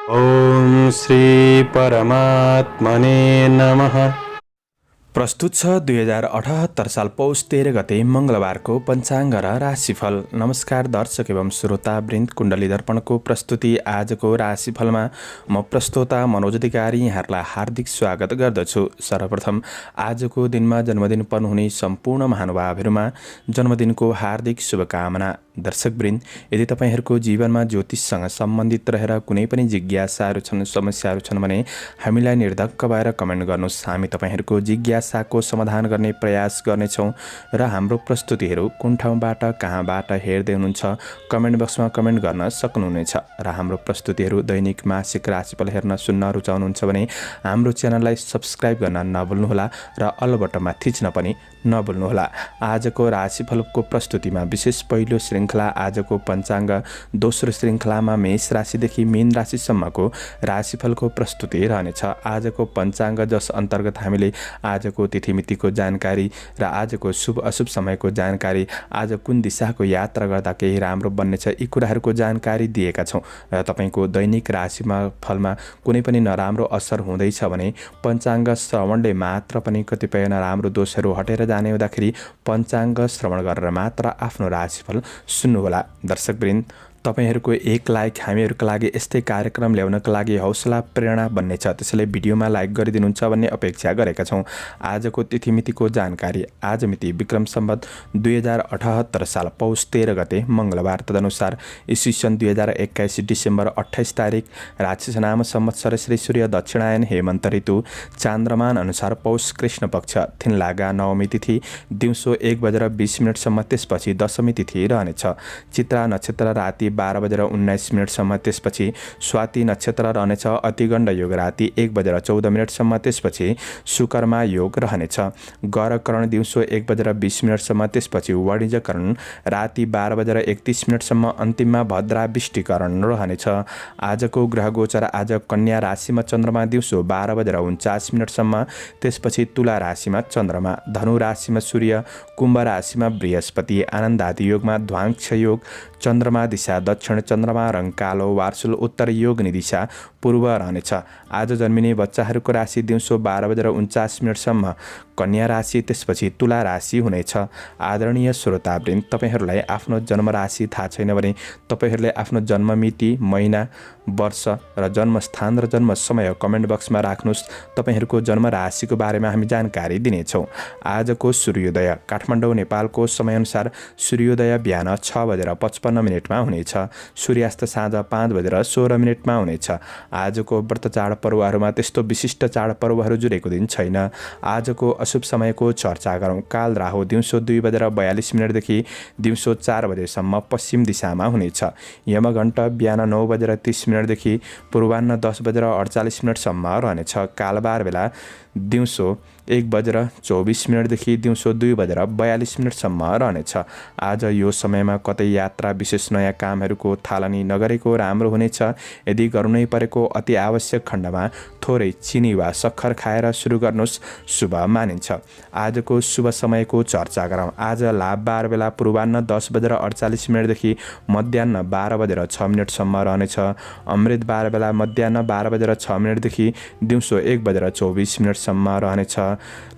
ओम श्री परमात्मने नमः। प्रस्तुत छ 2078 साल पौष 13 गते मंगलबारको पञ्चाङ्ग र राशिफल। नमस्कार दर्शक एवं श्रोता वृन्द, कुण्डली दर्पणको प्रस्तुति आजको राशिफलमा म प्रस्तोता मनोज अधिकारी यहाँहरूलाई हार्दिक स्वागत गर्दछु। सर्वप्रथम आजको दिनमा जन्मदिन पर्नुहुने सम्पूर्ण महानुभावहरूमा जन्मदिनको हार्दिक शुभकामना। दर्शकवृन्द, यदि तपाईहरूको जीवनमा ज्योतिषसँग सम्बन्धित रहेर कुनै पनि जिज्ञासाहरू छन्, समस्याहरू छन् भने हामीलाई निर्धक्क भएर कमेन्ट गर्नुहोस्। हामी तपाईहरूको जिज्ञासाको समाधान गर्ने प्रयास गर्नेछौँ र हाम्रो प्रस्तुतिहरू कुन ठाउँबाट कहाँबाट हेर्दै हुनुहुन्छ कमेन्ट बक्समा कमेन्ट गर्न सक्नुहुनेछ। र हाम्रो प्रस्तुतिहरू दैनिक मासिक राशिफल हेर्न सुन्न रुचाउनुहुन्छ भने हाम्रो च्यानललाई सब्स्क्राइब गर्न नभुल्नुहोला र अल बटनमा थिच्न पनि नभुल्नुहोला। आजको राशिफलको प्रस्तुतिमा विशेष पहिलो श्रृङ्खला आजको पञ्चाङ्ग, दोस्रो श्रृङ्खलामा मेष राशिदेखि मीन राशिसम्मको राशिफलको प्रस्तुति रहनेछ। आजको पञ्चाङ्ग जस अन्तर्गत हामीले आजको तिथिमितिको जानकारी र आजको शुभ अशुभ समयको जानकारी, आज कुन दिशाको यात्रा गर्दा केही राम्रो बन्नेछ, यी कुराहरूको जानकारी दिएका छौँ। र तपाईँको दैनिक राशिमा फलमा कुनै पनि नराम्रो असर हुँदैछ भने पञ्चाङ्ग श्रवणले मात्र पनि कतिपय नराम्रो दोषहरू हटेर जाने हुँदाखेरि पञ्चाङ्ग श्रवण गरेर मात्र आफ्नो राशिफल सुन्नुहोला। दर्शकवृन्द, तपाईहरूको एक लाइक हामीहरूका लागि यस्तै कार्यक्रम ल्याउनका लागि हौसला प्रेरणा बन्नेछ, त्यसैले भिडियोमा लाइक गरिदिनुहुन्छ भन्ने अपेक्षा गरेका छौँ। आजको तिथिमितिको जानकारी, आज मिति विक्रम सम्वत 2078 साल पौष 13 गते मंगलबार, तदनुसार ईस्वी सन् 2021 डिसेम्बर 28 तारिक, राशिसनाम संवत्सर श्री सूर्य दक्षिणायन हेमन्त ऋतु, चान्द्रमान अनुसार पौष कृष्ण पक्ष, थिनलागा नवमी तिथि दिउँसो 1:20 सम्म, त्यसपछि दशमी तिथि रहनेछ। चित्रा नक्षत्र राति 12:19 सम्म, त्यसपछि स्वाति नक्षत्र रहनेछ। अतिगण्ड योग राति 1:14 सम्म, त्यसपछि सुकर्मा योग रहनेछ। गरकरण दिउँसो 1:20 सम्म, त्यसपछि वाणिज्यकरण राति 12:31 सम्म, अन्तिममा भद्रा विष्टिकरण रहनेछ। आजको ग्रह गोचर, आज कन्या राशिमा चन्द्रमा दिउँसो 12:49 सम्म, त्यसपछि तुला राशिमा चन्द्रमा, धनु राशिमा सूर्य, कुम्भ राशिमा बृहस्पति, आनन्द आदि योगमा ध्वांक्ष योग, चन्द्रमा दिशा दक्षिण, चन्द्रमा रङ कालो, वार्सुल उत्तर, योगनी दिशा पूर्व रहनेछ। आज जन्मिने बच्चाहरूको राशि दिउँसो 12:49 सम्म कन्या राशि, त्यसपछि तुला राशि हुनेछ। आदरणीय श्रोतावृन्द, तपाईहरूलाई आफ्नो जन्म राशि थाहा छैन भने तपाईहरूले आफ्नो जन्ममिति, महिना, वर्ष र जन्मस्थान र जन्म समय कमेन्ट बक्समा राख्नुहोस्। तपाईहरूको जन्म राशिको बारेमा हामी जानकारी दिनेछौँ। आजको सूर्योदय, काठमाडौँ नेपालको समयअनुसार सूर्योदय बिहान 6:55 हुनेछ। सूर्यास्त साँझ 5:16 हुनेछ। आजको व्रत चाडपर्वहरूमा त्यस्तो विशिष्ट चाडपर्वहरू जुरेको दिन छैन। आजको अशुभ समयको चर्चा गरौँ। काल राहु दिउँसो 2:42 देखि दिउँसो 4 बजेसम्म पश्चिम दिशामा हुनेछ। यमघण्ट बिहान 9:30 देखि पूर्वाह्न 10:48 सम्म रहनेछ। कालबार बेला दिउँसो 1:24 देखि दिउँसो 2:42 सम्म रहनेछ। आज यो समयमा कतै यात्रा, विशेष नयाँ कामहरूको थालनी नगरेको राम्रो हुनेछ। यदि गर्नै परेको अति आवश्यक खण्डमा थोरै चिनी वा सक्खर खाएर सुरु गर्नुहोस्, शुभ मानिन्छ। आजको शुभ समयको चर्चा गरौँ। आज लाभबार बेला पूर्वाह्न 10:48 देखि मध्याह्न 12:06 सम्म रहनेछ। अमृतबार बेला मध्याह्न 12:06 देखि दिउँसो 1:24 सम्म रहनेछ।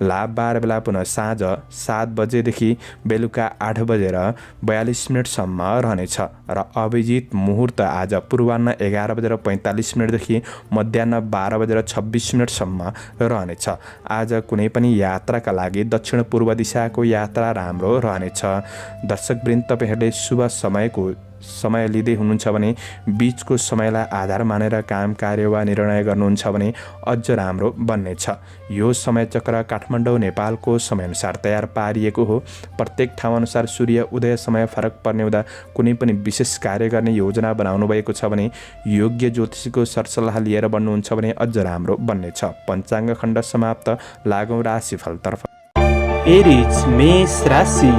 लाभबार बेला पुनः साँझ 7 बजेदेखि बेलुका 8:42 सम्म रहनेछ। र अभिजित मुहुर्त आज पूर्वाह्न 11:45 देखि मध्याह्न 12:26 सम्म रहनेछ। आज कुनै पनि यात्राका लागि दक्षिण पूर्व दिशाको यात्रा राम्रो रहनेछ। दर्शकवृन्द, तपाईहरूले शुभ समय लिँदै हुनुहुन्छ भने बीचको समयलाई आधार मानेर काम कार्य वा निर्णय गर्नुहुन्छ भने अझ राम्रो बन्नेछ। यो समय चक्र काठमाडौँ नेपालको समयअनुसार तयार पारिएको हो। प्रत्येक ठाउँअनुसार सूर्य उदय समय फरक पर्ने हुँदा कुनै पनि विशेष कार्य गर्ने योजना बनाउनु भएको छ भने योग्य ज्योतिषीको सरसल्लाह लिएर बन्नुहुन्छ भने अझ राम्रो बन्नेछ। पञ्चाङ्ग खण्ड समाप्त। लागौँ राशिफलतर्फ। एरिज मेष राशि।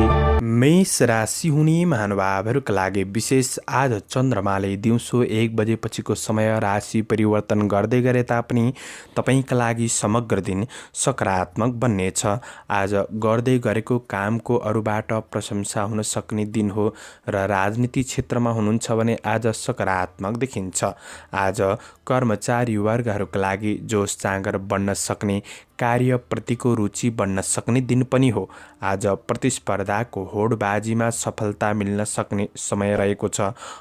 मेष राशि हुने महानुभावहरूका लागि विशेष आज चन्द्रमाले दिउँसो 1 बजेपछिको समय राशि परिवर्तन गर्दै गरे तापनि तपाईँका लागि समग्र दिन सकारात्मक बन्नेछ। आज गर्दै गरेको कामको अरूबाट प्रशंसा हुन सक्ने दिन हो र राजनीति क्षेत्रमा हुनुहुन्छ भने आज सकारात्मक देखिन्छ। आज कर्मचारी वर्गहरूका लागि जोस जाँगर बढ्न सक्ने, कार्यप्रतिको रुचि बढ्न सक्ने दिन पनि हो। आज प्रतिस्पर्धाको होडबाजीमा सफलता मिल्न सक्ने समय रहेको छ।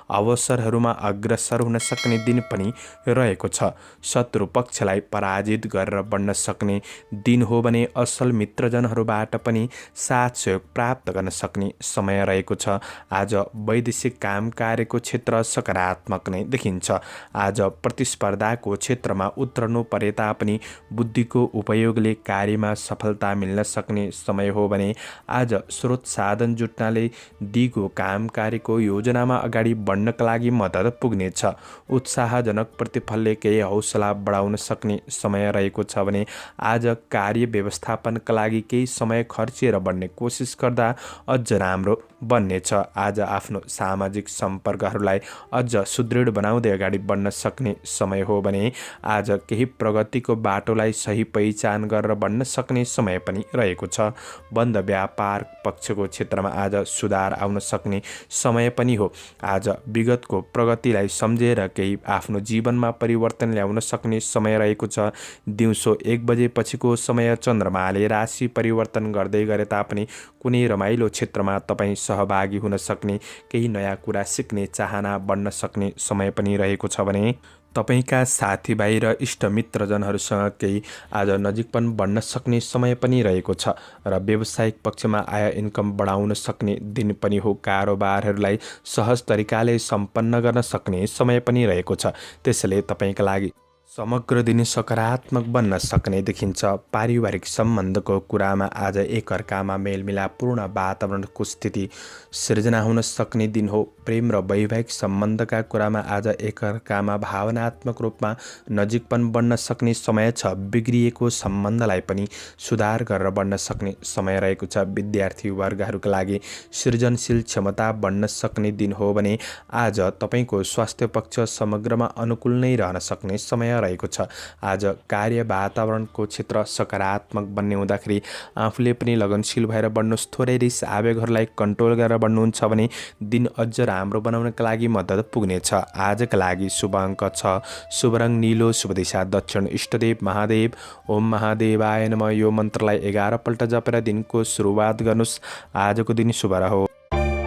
अवसरहरूमा अग्रसर हुन सक्ने दिन पनि रहेको छ। शत्रु पक्षलाई पराजित गरेर बढ्न सक्ने दिन हो भने असल मित्रजनहरूबाट पनि साथ सहयोग प्राप्त गर्न सक्ने समय रहेको छ। आज वैदेशिक काम कार्यको क्षेत्र सकारात्मक नै देखिन्छ। आज प्रतिस्पर्धाको क्षेत्रमा उत्रनु परे तापनि बुद्धिको उपयोगले कार्यमा सफलता मिल्न सक्ने समय हो भने आज स्रोत साधन जुट्नाले दिगो काम कार्यको योजनामा अगाडि बढ्नका लागि मद्दत पुग्नेछ। उत्साहजनक प्रतिफलले केही हौसला बढाउन सक्ने समय रहेको छ भने आज कार्य व्यवस्थापनका लागि केही समय खर्चिएर बढ्ने कोसिस गर्दा अझ राम्रो बन्नेछ। आज आफ्नो सामाजिक सम्पर्कहरूलाई अझ सुदृढ बनाउँदै अगाडि बढ्न सक्ने समय हो भने आज केही प्रगतिको बाटोलाई सही पहिचान गरेर बढ्न सक्ने समय पनि रहेको छ। बन्द व्यापार पक्षको क्षेत्रमा आज सुधार आउन सक्ने समय पनि हो। आज विगतको प्रगतिलाई सम्झेर केही आफ्नो जीवनमा परिवर्तन ल्याउन सक्ने समय रहेको छ। दिउँसो 1 बजेपछिको समय चन्द्रमाले राशि परिवर्तन गर्दै गरे तापनि कुनै रमाइलो क्षेत्रमा तपाईँ सहभागी हुन सक्ने, केही नयाँ कुरा सिक्ने चाहना बढ्न सक्ने समय पनि रहेको छ भने तपाईँका साथीभाइ र इष्टमित्रजनहरूसँग केही आज नजिकपन बढ्न सक्ने समय पनि रहेको छ र व्यावसायिक पक्षमा आय इन्कम बढाउन सक्ने दिन पनि हो। कारोबारहरूलाई सहज तरिकाले सम्पन्न गर्न सक्ने समय पनि रहेको छ। त्यसैले तपाईँका लागि समग्र दिन सकारात्मक बन्न सक्ने देखिन्छ। पारिवारिक सम्बन्धको कुरामा आज एकअर्कामा मेलमिलापपूर्ण वातावरणको स्थिति सिर्जना हुन सक्ने दिन हो। प्रेम र वैवाहिक सम्बन्धका कुरामा आज एकअर्कामा भावनात्मक रूपमा नजिकपन बढ्न सक्ने समय छ। बिग्रिएको सम्बन्धलाई पनि सुधार गरेर बढ्न सक्ने समय रहेको छ। विद्यार्थी वर्गहरूका लागि सृजनशील क्षमता बढ्न सक्ने दिन हो भने आज तपाईँको स्वास्थ्य पक्ष समग्रमा अनुकूल नै रहन सक्ने समय रहेको छ। आज कार्य वातावरणको क्षेत्र सकारात्मक बन्ने हुँदाखेरि आफूले पनि लगनशील भएर बढ्नुहोस्। थोरै रिस आवेगहरूलाई कन्ट्रोल गरेर बढ्नुहुन्छ भने दिन अझ राम्रो बनाउनका लागि मद्दत पुग्नेछ। आजका लागि शुभ अङ्क 6, शुभ रङ नीलो, शुभ दिशा दक्षिण, इष्टदेव महादेव। ओम महादेवाय नमः यो मन्त्रलाई 11 पल्ट जपेर दिनको सुरुवात गर्नुहोस्। आजको दिन शुभ रहोस्।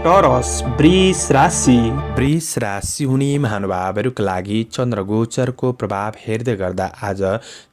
टरस वृष राशि। वृष राशि हुने महानुभावहरूका लागि चन्द्रगोचरको प्रभाव हेर्दै गर्दा आज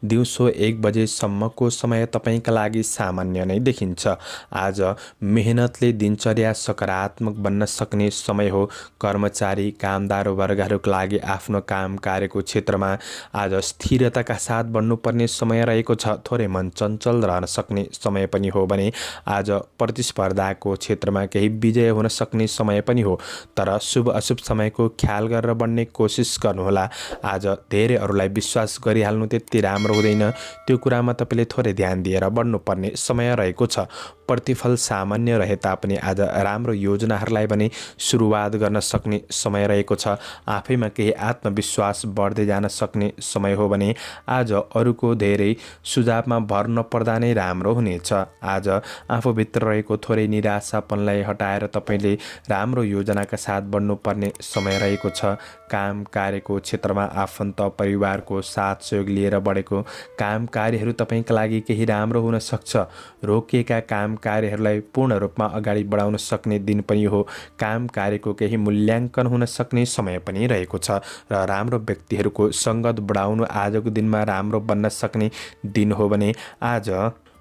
दिउँसो 1 बजेसम्मको समय तपाईँका लागि सामान्य नै देखिन्छ। आज मेहनतले दिनचर्या सकारात्मक बन्न सक्ने समय हो। कर्मचारी कामदार वर्गहरूका लागि आफ्नो काम कार्यको क्षेत्रमा आज स्थिरताका साथ बढ्नुपर्ने समय रहेको छ। थोरै मन चञ्चल रहन सक्ने समय पनि हो भने आज प्रतिस्पर्धाको क्षेत्रमा केही विजय हुन सक्ने समय पनि हो। तर शुभ अशुभ समयको ख्याल गरेर बढ्ने कोसिस गर्नुहोला। आज धेरै अरूलाई विश्वास गरिहाल्नु त्यति राम्रो हुँदैन। त्यो कुरामा तपाईँले थोरै ध्यान दिएर बढ्नुपर्ने समय रहेको छ। प्रतिफल सामान्य रहे तापनि आज राम्रो योजनाहरूलाई पनि सुरुवात गर्न सक्ने समय रहेको छ। आफैमा केही आत्मविश्वास बढ्दै जान सक्ने समय हो भने आज अरूको धेरै सुझावमा भर नपर्दा नै राम्रो हुनेछ। आज आफूभित्र रहेको थोरै निराशापनलाई हटाएर तपाईँले राम्रो योजनाका साथ बढ्नुपर्ने समय रहेको छ। काम कार्यको क्षेत्रमा आफन्त परिवारको साथ सहयोग लिएर बढेको काम कार्यहरू तपाईँका लागि केही राम्रो हुन सक्छ। रोकिएका काम कार्यहरूलाई पूर्ण रूपमा अगाडि बढाउन सक्ने दिन पनि हो। काम कार्यको केही मूल्याङ्कन हुन सक्ने समय पनि रहेको छ र राम्रो व्यक्तिहरूको सङ्गत बढाउनु आजको दिनमा राम्रो बन्न सक्ने दिन हो भने आज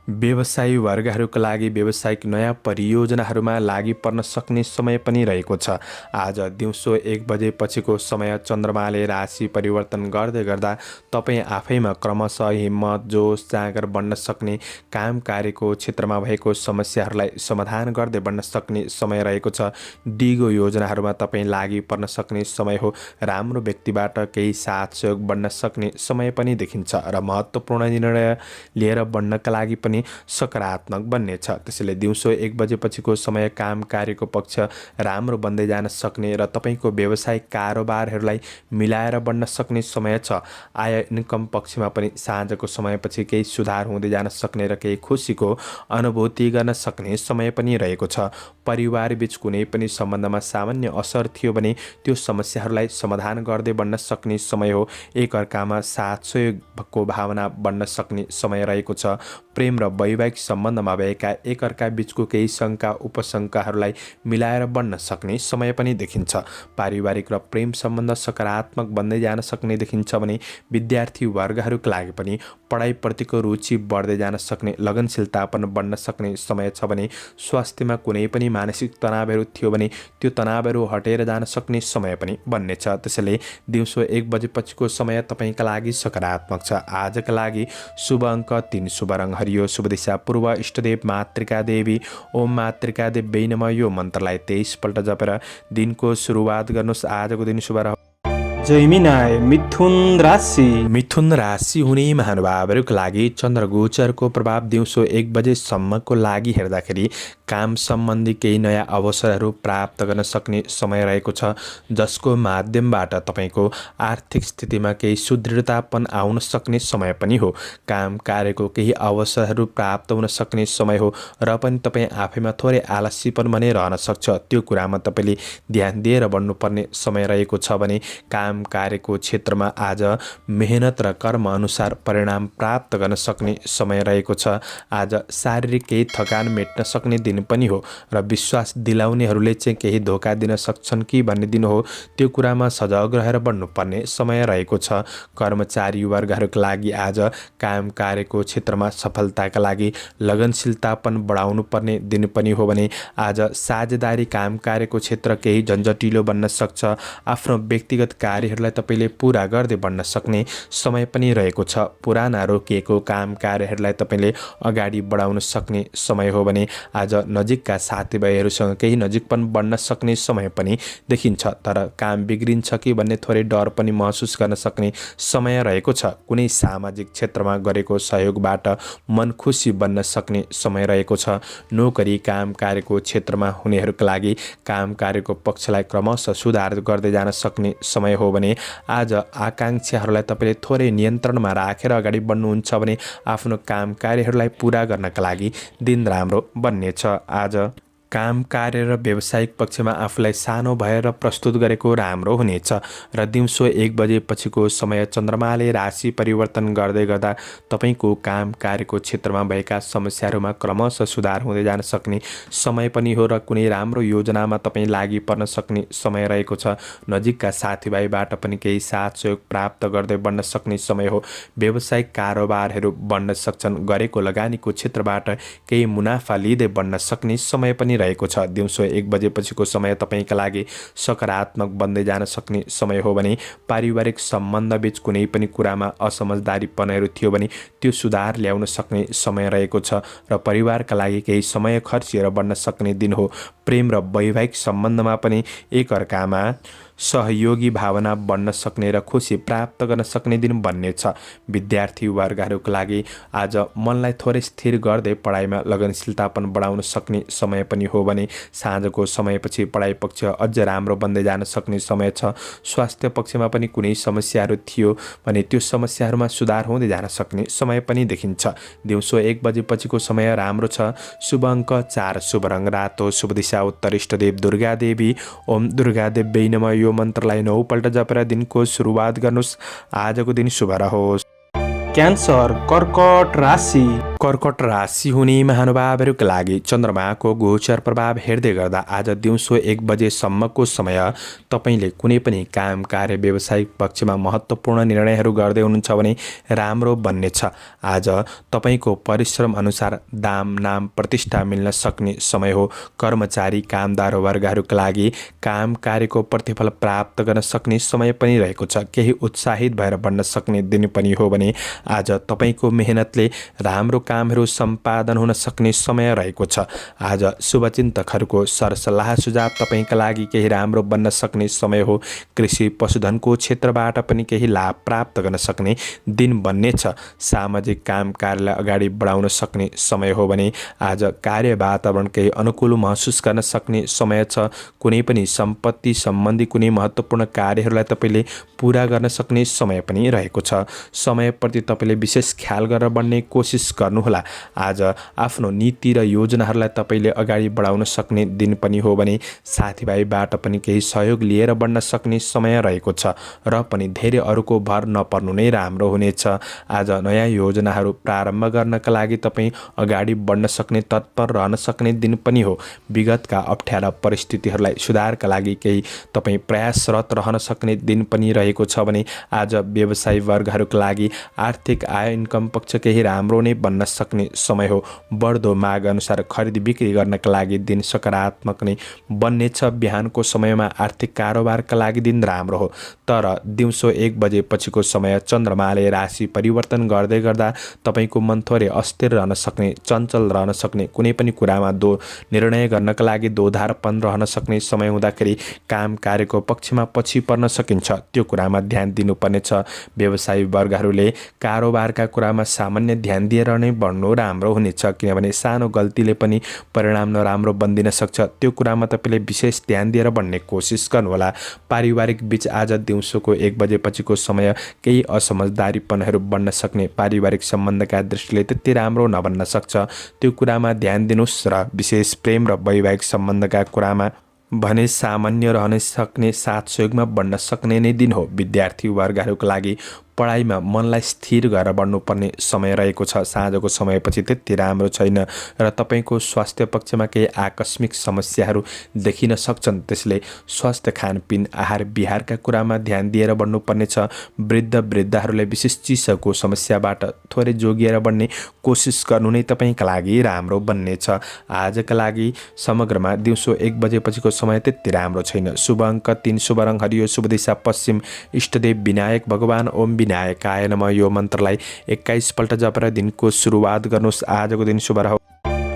व्यवसायी वर्गहरूका लागि व्यावसायिक नयाँ परियोजनाहरूमा लागि पर्न सक्ने समय पनि रहेको छ। आज दिउँसो 1 बजेपछिको समय चन्द्रमाले राशि परिवर्तन गर्दै गर्दा तपाईँ आफैमा क्रमशः हिम्मत जोस जाँगर बढ्न सक्ने, काम कार्यको क्षेत्रमा भएको समस्याहरूलाई समाधान गर्दै बढ्न सक्ने समय रहेको छ। दिगो योजनाहरूमा तपाईँ लागि पर्न सक्ने समय हो। राम्रो व्यक्तिबाट केही साथ सहयोग बढ्न सक्ने समय पनि देखिन्छ र महत्त्वपूर्ण निर्णय लिएर बढ्नका लागि पनि पनि सकारात्मक बन्नेछ। त्यसैले दिउँसो 1 बजेपछिको समय काम कार्यको पक्ष राम्रो बन्दै जान सक्ने र तपाईँको व्यवसायिक कारोबारहरूलाई मिलाएर बढ्न सक्ने समय छ। आय इन्कम पक्षमा पनि साँझको समयपछि केही सुधार हुँदै जान सक्ने र केही खुसीको अनुभूति गर्न सक्ने समय पनि रहेको छ। परिवार बीच कुनै पनि सम्बन्धमा सामान्य असर थियो भने त्यो समस्याहरूलाई समाधान गर्दै बढ्न सक्ने समय हो। एकअर्कामा साथ सहयोगको भावना बढ्न सक्ने समय रहेको छ। प्रेम र वैवाहिक सम्बन्धमा भएका एकअर्का बीचको केही शङ्का उपशङ्काहरूलाई मिलाएर बढ्न सक्ने समय पनि देखिन्छ। पारिवारिक र प्रेम सम्बन्ध सकारात्मक बन्दै जान सक्ने देखिन्छ भने विद्यार्थी वर्गहरूका लागि पनि पढाइप्रतिको रुचि बढ्दै जान सक्ने, लगनशीलता पनि बढ्न सक्ने समय छ भने स्वास्थ्यमा कुनै पनि मानसिक तनावहरू थियो भने त्यो तनावहरू हटेर जान सक्ने समय पनि बन्नेछ। त्यसैले दिउँसो 1 बजेपछिको समय तपाईँका लागि सकारात्मक छ। आजका लागि शुभ अङ्क 3, शुभ रङ हरियो, शुभ दिशा पूर्व, इष्टदेव मातृका देवी। ओम मातृका देवी नमः यो मन्त्रलाई 23 पल्ट जपेर दिनको सुरुवात गर्नुहोस्। आजको दिन शुभ रह जैमिनाय मिथुन राशि। मिथुन राशि हुने महानुभावहरूका लागि चन्द्रगोचरको प्रभाव दिउँसो 1 बजेसम्मको लागि हेर्दाखेरि काम सम्बन्धी केही नयाँ अवसरहरू प्राप्त गर्न सक्ने समय रहेको छ, जसको माध्यमबाट तपाईँको आर्थिक स्थितिमा केही सुदृढतापन आउन सक्ने समय पनि हो। काम कार्यको केही अवसरहरू प्राप्त हुन सक्ने समय हो र पनि तपाईँ आफैमा थोरै आलस्यपन भने रहन सक्छ। त्यो कुरामा तपाईँले ध्यान दिएर बढ्नुपर्ने समय रहेको छ भने काम कार्यको क्षेत्रमा आज मेहनत र कर्म अनुसार परिणाम प्राप्त गर्न सक्ने समय रहेको छ। आज शारीरिक केही थकान मेट्न सक्ने दिन पनि हो र विश्वास दिलाउनेहरूले चाहिँ केही धोका दिन सक्छन् कि भन्ने दिन हो। त्यो कुरामा सजग रहेर बढ्नुपर्ने समय रहेको छ। कर्मचारी वर्गहरूका लागि आज काम कार्यको क्षेत्रमा सफलताका लागि लगनशीलतापन बढाउनु पर्ने दिन पनि हो भने आज साझेदारी काम कार्यको क्षेत्र केही झन्झटिलो बन्न सक्छ। आफ्नो व्यक्तिगत कार्यहरूलाई तपाईँले पुरा गर्दै बढ्न सक्ने समय पनि रहेको छ। पुराना रोकिएको काम कार्यहरूलाई तपाईँले अगाडि बढाउन सक्ने समय हो भने आज नजिकका साथीभाइहरूसँग केही नजिकपन बढ्न सक्ने समय पनि देखिन्छ। तर काम बिग्रिन्छ कि भन्ने थोरै डर पनि महसुस गर्न सक्ने समय रहेको छ। कुनै सामाजिक क्षेत्रमा गरेको सहयोगबाट मन खुसी बन्न सक्ने समय रहेको छ। नोकरी काम कार्यको क्षेत्रमा हुनेहरूका लागि काम कार्यको पक्षलाई क्रमशः सुधार गर्दै जान सक्ने समय हो भने आज आकाङ्क्षाहरूलाई तपाईँले थोरै नियन्त्रणमा राखेर अगाडि बढ्नुहुन्छ भने आफ्नो काम कार्यहरूलाई पुरा गर्नका लागि दिन राम्रो बन्नेछ। आज काम कार्य र व्यावसायिक पक्षमा आफूलाई सानो भएर प्रस्तुत गरेको राम्रो हुनेछ र दिउँसो 1 बजेपछिको समय चन्द्रमाले राशि परिवर्तन गर्दै गर्दा तपाईँको काम कार्यको क्षेत्रमा भएका समस्याहरूमा क्रमशः सुधार हुँदै जान सक्ने समय पनि हो र कुनै राम्रो योजनामा तपाईँ लागि पर्न सक्ने समय रहेको छ। नजिकका साथीभाइबाट पनि केही साथ सहयोग प्राप्त गर्दै बढ्न सक्ने समय हो। व्यावसायिक कारोबारहरू बढ्न सक्छन्। गरेको लगानीको क्षेत्रबाट केही मुनाफा लिँदै बढ्न सक्ने समय पनि रहेको छ। दिउँसो 1 बजेपछिको समय तपाईँका लागि सकारात्मक बन्दै जान सक्ने समय हो भने पारिवारिक सम्बन्ध बीच कुनै पनि कुरामा असमझदारीपनहरू थियो भने त्यो सुधार ल्याउन सक्ने समय रहेको छ र परिवारका लागि केही समय खर्चिएर बढ्न सक्ने दिन हो। प्रेम र वैवाहिक सम्बन्धमा पनि एकअर्कामा सहयोगी भावना बढ्न सक्ने र खुसी प्राप्त गर्न सक्ने दिन बन्नेछ। विद्यार्थी वर्गहरूका लागि आज मनलाई थोरै स्थिर गर्दै पढाइमा लगनशीलतापन बढाउन सक्ने समय पनि हो भने साँझको समयपछि पढाइ पक्ष अझ राम्रो बन्दै जान सक्ने समय छ। स्वास्थ्य पक्षमा पनि कुनै समस्याहरू थियो भने त्यो समस्याहरूमा सुधार हुँदै जान सक्ने समय पनि देखिन्छ। दिउँसो 1 बजेपछिको समय राम्रो छ। शुभ अङ्क 4, शुभ रङ रातो, शुभ दिशा उत्तर, इष्टदेव दुर्गा देवी। ओम दुर्गा देवी नमः यो मन्त्रलाई 9 पल्ट जपेर दिनको सुरुवात गर्नुहोस्। आजको दिन शुभ रहोस्। क्यान्सर कर्कट राशि। कर्कट राशि हुने महानुभावहरूका लागि चन्द्रमाको गोचर प्रभाव हेर्दै गर्दा आज दिउँसो 1 बजेसम्मको समय तपाईँले कुनै पनि काम कार्य व्यावसायिक पक्षमा महत्त्वपूर्ण निर्णयहरू गर्दै हुनुहुन्छ भने राम्रो बन्नेछ। आज तपाईँको परिश्रम अनुसार दाम नाम प्रतिष्ठा मिल्न सक्ने समय हो। कर्मचारी कामदार वर्गहरूका लागि काम कार्यको प्रतिफल प्राप्त गर्न सक्ने समय पनि रहेको छ। केही उत्साहित भएर बढ्न सक्ने दिन पनि हो भने आज तपाईँको मेहनतले राम्रो कामहरू सम्पादन हुन सक्ने समय रहेको छ। आज शुभचिन्तकहरूको सरसल्लाह सुझाव तपाईँका लागि केही राम्रो बन्न सक्ने समय हो। कृषि पशुधनको क्षेत्रबाट पनि केही लाभ प्राप्त गर्न सक्ने दिन बन्नेछ। सामाजिक काम कार्यलाई अगाडि बढाउन सक्ने समय हो भने आज कार्य वातावरण केही अनुकूल महसुस गर्न सक्ने समय छ। कुनै पनि सम्पत्ति सम्बन्धी कुनै महत्त्वपूर्ण कार्यहरूलाई तपाईँले पुरा गर्न सक्ने समय पनि रहेको छ। समयप्रति तपाईँले विशेष ख्याल गरेर बढ्ने कोसिस गर्नुहोला। आज आफ्नो नीति र योजनाहरूलाई तपाईँले अगाडि बढाउन सक्ने दिन पनि हो भने साथीभाइबाट पनि केही सहयोग लिएर बढ्न सक्ने समय रहेको छ र पनि धेरै अरूको भर नपर्नु नै राम्रो हुनेछ। आज नयाँ योजनाहरू प्रारम्भ गर्नका लागि तपाईँ अगाडि बढ्न सक्ने तत्पर रहन सक्ने दिन पनि हो। विगतका अप्ठ्यारा परिस्थितिहरूलाई सुधारका लागि केही तपाईँ प्रयासरत रहन सक्ने दिन पनि रहेको छ भने आज व्यवसायी वर्गहरूका लागि आर्थिक आय इन्कम पक्ष केही राम्रो नै बन्न सक्ने समय हो। बढ्दो माग अनुसार खरिद बिक्री गर्नका लागि दिन सकारात्मक नै बन्नेछ। बिहानको समयमा आर्थिक कारोबारका लागि दिन राम्रो हो, तर दिउँसो 1 बजेपछिको समय चन्द्रमाले राशि परिवर्तन गर्दै गर्दा तपाईँको मन थोरै अस्थिर रहन सक्ने, चञ्चल रहन सक्ने, कुनै पनि कुरामा निर्णय गर्नका लागि दोधारपन रहन सक्ने समय हुँदाखेरि काम कार्यको पक्षमा पछि पर्न सकिन्छ। त्यो कुरामा ध्यान दिनुपर्नेछ। व्यवसायी वर्गहरूले कारोबारका कुरामा सामान्य ध्यान दिएर नै बढ्नु राम्रो हुनेछ, किनभने सानो गल्तीले पनि परिणाम नराम्रो बनिदिन सक्छ। त्यो कुरामा तपाईँले विशेष ध्यान दिएर बढ्ने कोसिस गर्नुहोला। पारिवारिक बीच आज दिउँसोको 1 बजेपछिको समय केही असमझदारीपनहरू बढ्न सक्ने, पारिवारिक सम्बन्धका दृष्टिले त्यति राम्रो नबन्न सक्छ। त्यो कुरामा ध्यान दिनुहोस् र विशेष प्रेम र वैवाहिक सम्बन्धका कुरामा भने सामान्य रहन सक्ने, साथ सहयोगमा बढ्न सक्ने नै दिन हो। विद्यार्थी वर्गहरूका लागि पढाइमा मनलाई स्थिर गरेर बढ्नुपर्ने समय रहेको छ। साँझको समयपछि त्यति राम्रो छैन र तपाईँको स्वास्थ्य पक्षमा केही आकस्मिक समस्याहरू देखिन सक्छन्। त्यसले स्वास्थ्य खानपिन आहार विहारका कुरामा ध्यान दिएर बढ्नुपर्नेछ। वृद्धहरूले विशेष चिसोको समस्याबाट थोरै जोगिएर बढ्ने कोसिस गर्नु नै तपाईँका लागि राम्रो बन्नेछ। आजका लागि समग्रमा दिउँसो 1 बजेपछिको समय त्यति राम्रो छैन। शुभ अङ्क 3, शुभ रङ हरियो, शुभ दिशा पश्चिम, इष्टदेव विनायक भगवान ओम विनायकाय नमः। यो मन्त्रलाई 21 पल्ट जपेर दिनको सुरुवात गर्नुहोस्। आजको दिन शुभ रहोस्।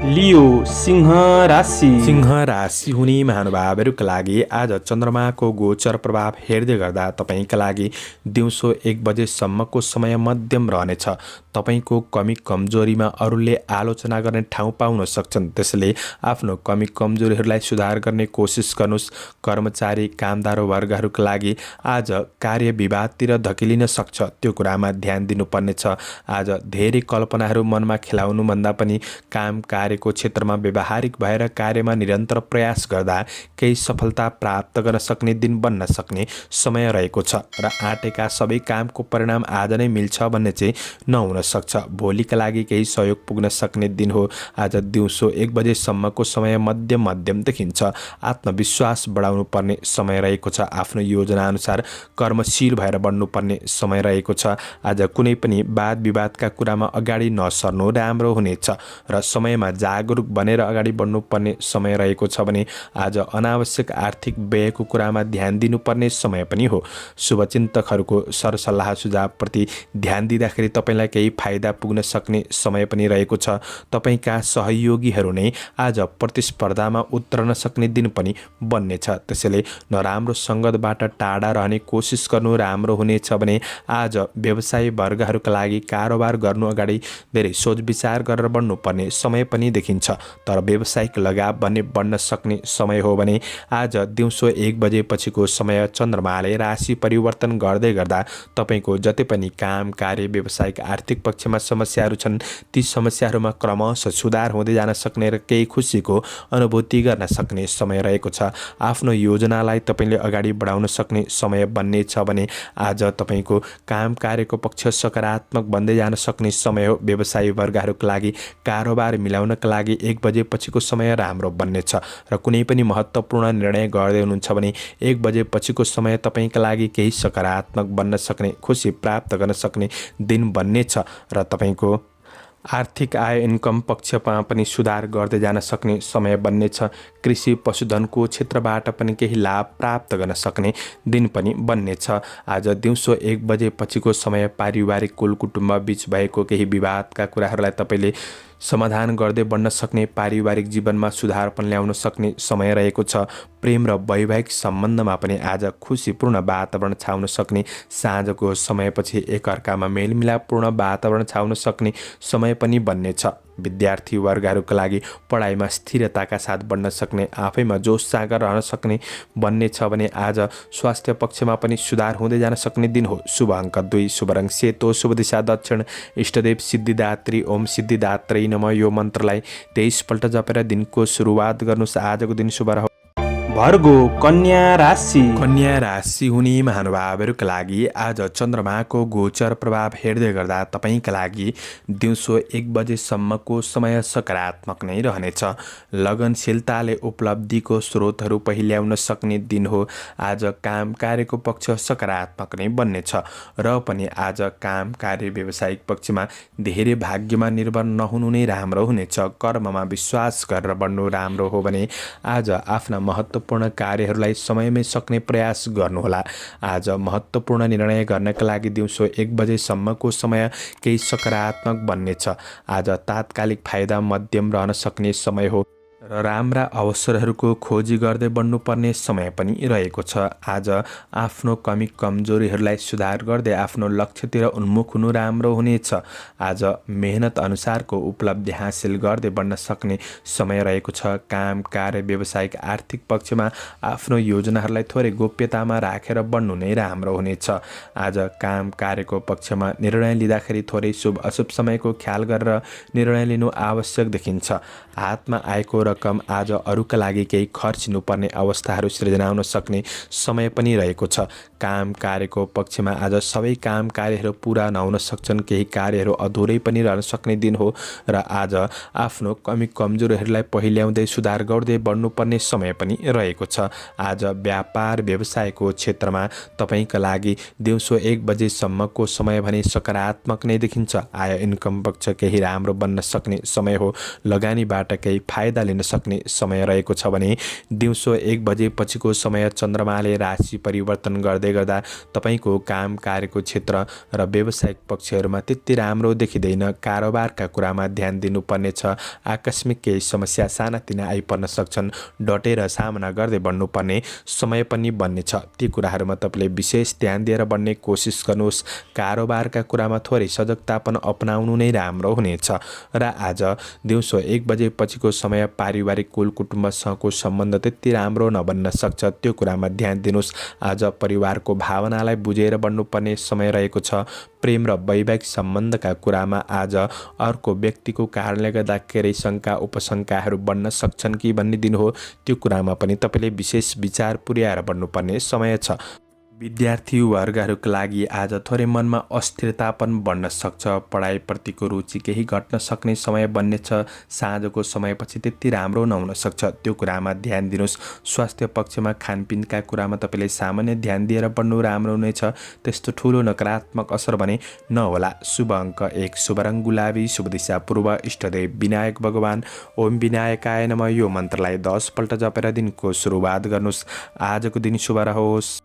लियो सिंह राशि। सिंह राशि हुने महानुभावहरूका लागि आज चन्द्रमाको गोचर प्रभाव हेर्दै गर्दा तपाईँका लागि दिउँसो 1 बजेसम्मको समय मध्यम रहनेछ। तपाईँको कमी कमजोरीमा अरूले आलोचना गर्ने ठाउँ पाउन सक्छन्। त्यसैले आफ्नो कमी कमजोरीहरूलाई सुधार गर्ने कोसिस गर्नुहोस्। कर्मचारी कामदार वर्गहरूका लागि आज कार्य विवादतिर धकिलिन सक्छ। त्यो कुरामा ध्यान दिनुपर्नेछ। आज धेरै कल्पनाहरू मनमा खेलाउनुभन्दा पनि काम कार्यको क्षेत्रमा व्यवहारिक भएर कार्यमा निरन्तर प्रयास गर्दा केही सफलता प्राप्त गर्न सक्ने दिन बन्न सक्ने समय रहेको छ र आँटेका सबै कामको परिणाम आज नै मिल्छ भन्ने चाहिँ नहुन सक्छ। भोलिका लागि केही सहयोग पुग्न सक्ने दिन हो। आज दिउँसो 1 बजेसम्मको समय मध्यम देखिन्छ। आत्मविश्वास बढाउनु पर्ने समय रहेको छ। आफ्नो योजना अनुसार कर्मशील भएर बढ्नुपर्ने समय रहेको छ। आज कुनै पनि वाद विवादका कुरामा अगाडि नसर्नु राम्रो हुनेछ र समयमा जागरुक बनेर अगाडि बढ्नुपर्ने समय रहेको छ भने आज अनावश्यक आर्थिक व्ययको कुरामा ध्यान दिनुपर्ने समय पनि हो। शुभचिन्तकहरूको सरसल्लाह सुझावप्रति ध्यान दिँदाखेरि तपाईँलाई केही फाइदा पुग्न सक्ने समय पनि रहेको छ। तपाईँका सहयोगीहरू नै आज प्रतिस्पर्धामा उत्रन सक्ने दिन पनि बन्नेछ। त्यसैले नराम्रो सङ्गतबाट टाढा रहने कोसिस गर्नु राम्रो हुनेछ भने आज व्यवसायी वर्गहरूका लागि कारोबार गर्नु अगाडि धेरै सोच विचार गरेर बढ्नुपर्ने समय पनि देखिन्छ। तर व्यावसायिक लगाव भन्ने बढ्न सक्ने समय हो भने आज दिउँसो 1 बजेपछिको समय चन्द्रमाले राशि परिवर्तन गर्दै गर्दा तपाईँको जति पनि काम कार्य व्यावसायिक आर्थिक पक्षमा समस्याहरू छन् ती समस्याहरूमा क्रमशः सुधार हुँदै जान सक्ने र केही खुसीको अनुभूति गर्न सक्ने समय रहेको छ। आफ्नो योजनालाई तपाईँले अगाडि बढाउन सक्ने समय बन्नेछ भने आज तपाईँको काम कार्यको पक्ष सकारात्मक बन्दै जान सक्ने समय हो। व्यवसायी वर्गहरूका लागि कारोबार मिलाउनका लागि 1 बजेपछिको समय राम्रो बन्नेछ र कुनै पनि महत्त्वपूर्ण निर्णय गर्दै हुनुहुन्छ भने 1 बजेपछिको समय तपाईँका लागि केही सकारात्मक बन्न सक्ने, खुसी प्राप्त गर्न सक्ने दिन बन्नेछ र तपाईँको आर्थिक आय इन्कम पक्षमा पनि सुधार गर्दै जान सक्ने समय बन्नेछ। कृषि पशुधनको क्षेत्रबाट पनि केही लाभ प्राप्त गर्न सक्ने दिन पनि बन्नेछ। आज दिउँसो 1 बजे पछिको समय पारिवारिक कुलकुटुम्ब बीच भएको केही विवादका कुराहरूलाई तपाईँले समाधान गर्दै बन्न सक्ने, पारिवारिक जीवनमा सुधार पनि ल्याउन सक्ने समय रहेको छ। प्रेम र वैवाहिक सम्बन्धमा पनि आज खुसीपूर्ण वातावरण छाउन सक्ने, साँझको समयपछि एकअर्कामा मेलमिलापपूर्ण वातावरण छाउन सक्ने समय पनि बन्नेछ। विद्यार्थी वर्गहरूका लागि पढाइमा स्थिरताका साथ बढ्न सक्ने, आफैमा जोस जागर रहन सक्ने बन्नेछ भने आज स्वास्थ्य पक्षमा पनि सुधार हुँदै जान सक्ने दिन हो। शुभ अङ्क 2, शुभ रङ सेतो, शुभ दिशा दक्षिण, इष्टदेव सिद्धिदात्री ओम सिद्धिदात्री नमः यो मन्त्रलाई 23 पल्ट जपेर दिनको सुरुवात गर्नुहोस्। आजको दिन शुभ रहोस्। भर्गो कन्या राशि। कन्या राशि हुने महानुभावहरूका लागि आज चन्द्रमाको गोचर प्रभाव हेर्दै गर्दा तपाईँका लागि दिउँसो 1 बजेसम्मको समय सकारात्मक नै रहनेछ। लगनशीलताले उपलब्धिको स्रोतहरू पहिल्याउन सक्ने दिन हो। आज काम कार्यको पक्ष सकारात्मक नै बन्नेछ र पनि आज काम कार्य व्यावसायिक पक्षमा धेरै भाग्यमा निर्भर नहुनु नै राम्रो हुनेछ। कर्ममा विश्वास गरेर बढ्नु राम्रो हो भने आज आफ्ना महत्त्वपूर्ण कार्यहरूलाई समयमै सक्ने प्रयास गर्नुहोला। आज महत्त्वपूर्ण निर्णय गर्नका लागि दिउँसो 1 बजेसम्मको समय केही सकारात्मक बन्नेछ। आज तात्कालिक फाइदा मध्यम रहन सक्ने समय हो र राम्रा अवसरहरूको खोजी गर्दै बढ्नुपर्ने समय पनि रहेको छ। आज आफ्नो कमी कमजोरीहरूलाई सुधार गर्दै आफ्नो लक्ष्यतिर उन्मुख हुनु राम्रो हुनेछ। आज मेहनत अनुसारको उपलब्धि हासिल गर्दै बढ्न सक्ने समय रहेको छ। काम कार्य व्यावसायिक आर्थिक पक्षमा आफ्नो योजनाहरूलाई थोरै गोप्यतामा राखेर बढ्नु नै राम्रो हुनेछ। आज काम कार्यको पक्षमा निर्णय लिँदाखेरि थोरै शुभ अशुभ समयको ख्याल गरेर निर्णय लिनु आवश्यक देखिन्छ। हातमा आएको रकम आज अरूका लागि केही खर्चिनुपर्ने अवस्थाहरू सृजना हुन सक्ने समय पनि रहेको छ। काम कार्यको पक्षमा आज सबै काम कार्यहरू पुरा नहुन सक्छन्, केही कार्यहरू अधुरै पनि रहन सक्ने दिन हो र आज आफ्नो कमी कमजोरीहरूलाई पहिल्याउँदै सुधार गर्दै बढ्नुपर्ने समय पनि रहेको छ। आज व्यापार व्यवसायको क्षेत्रमा तपाईँका लागि दिउँसो 1 बजेसम्मको समय भने सकारात्मक नै देखिन्छ। आय इन्कम पक्ष केही राम्रो बन्न सक्ने समय हो। लगानीबाट केही फाइदा लिन सक्ने समय रहेको छ भने दिउँसो 1 बजे पछिको समय चन्द्रमाले राशि परिवर्तन गर्दै गर्दा तपाईँको काम कार्यको क्षेत्र र व्यावसायिक पक्षहरूमा त्यति राम्रो देखिँदैन। कारोबारका कुरामा ध्यान दिनुपर्नेछ। आकस्मिक केही समस्या सानातिना आइपर्न सक्छन्, डटेर सामना गर्दै बढ्नुपर्ने समय पनि बन्नेछ। ती कुराहरूमा तपाईँले विशेष ध्यान दिएर बढ्ने कोसिस गर्नुहोस्। कारोबारका कुरामा थोरै सजगतापन अपनाउनु नै राम्रो हुनेछ र आज दिउँसो 1 बजे पछिको समय पारिवारिक कुल कुटुम्बसँगको सम्बन्ध त्यति राम्रो नबन्न सक्छ। त्यो कुरामा ध्यान दिनुहोस्। आज परिवारको भावनालाई बुझेर बढ्नुपर्ने समय रहेको छ। प्रेम र वैवाहिक सम्बन्धका कुरामा आज अर्को व्यक्तिको कारणले गर्दा केही शङ्का उपशङ्काहरू बढ्न सक्छन् कि भन्ने दिन हो। त्यो कुरामा पनि तपाईँले विशेष विचार पुर्याएर बढ्नुपर्ने समय छ। विद्यार्थी वर्गहरूका लागि आज थोरै मनमा अस्थिरता पनि बढ्न सक्छ। पढाइप्रतिको रुचि केही घट्न सक्ने समय बन्नेछ। साँझको समयपछि त्यति राम्रो नहुन सक्छ। त्यो कुरामा ध्यान दिनुहोस्। स्वास्थ्य पक्षमा खानपिनका कुरामा तपाईँले सामान्य ध्यान दिएर बढ्नु राम्रो हुनेछ। त्यस्तो ठुलो नकारात्मक असर भने नहोला। शुभ अङ्क 1, शुभ रङ गुलाबी, शुभ दिशा पूर्व, इष्टदेव विनायक भगवान ओम विनायकाय नमः यो मन्त्रलाई 10 पल्ट जपेर दिनको सुरुवात गर्नुहोस्। आजको दिन शुभ रहोस्।